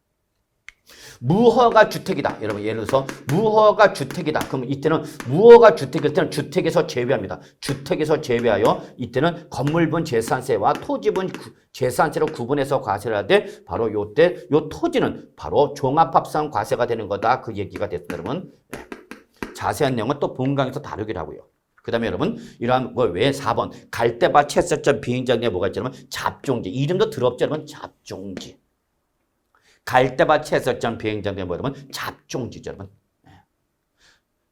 Speaker 1: 무허가 주택이다. 여러분 예를 들어서 무허가 주택이다. 그럼 이때는 무허가 주택일 때는 주택에서 제외합니다. 주택에서 제외하여 이때는 건물분 재산세와 토지분 재산세로 구분해서 과세를 하되 바로 요때 요 토지는 바로 종합합산 과세가 되는 거다. 그 얘기가 됐습니다. 여러분 자세한 내용은 또 본강에서 다루기로 하고요. 그 다음에 여러분 이러한 왜 4번 갈대밭 채썰점 비행장에 뭐가 있죠? 여러분 잡종지 이름도 더럽죠. 여러분 잡종지 갈대밭 채썰점 비행장에 뭐 여러분 잡종지죠. 여러분.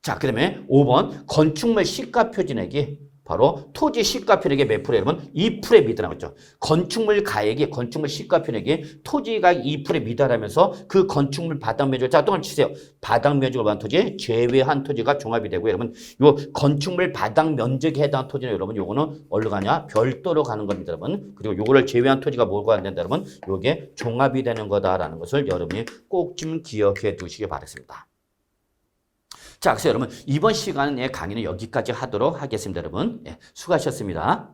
Speaker 1: 자, 그 다음에 5번 건축물 시가 표준액이 바로 토지 시가 표준액의 몇 프로 여러분? 2%에 미달하죠. 건축물 가액이 건축물 시가 표준액이 토지 가액 2%에 미달하면서 그 건축물 바닥 면적을 자 동을 치세요. 바닥 면적을 받은 토지 제외한 토지가 종합이 되고 여러분 요 건축물 바닥 면적에 해당한 토지는 여러분 요거는 어디로 가냐? 별도로 가는 겁니다, 여러분. 그리고 요거를 제외한 토지가 뭐가 안 된다, 여러분? 요게 종합이 되는 거다라는 것을 여러분이 꼭 좀 기억해 두시기 바랍니다. 자, 그래서 여러분 이번 시간의 강의는 여기까지 하도록 하겠습니다. 여러분 수고하셨습니다.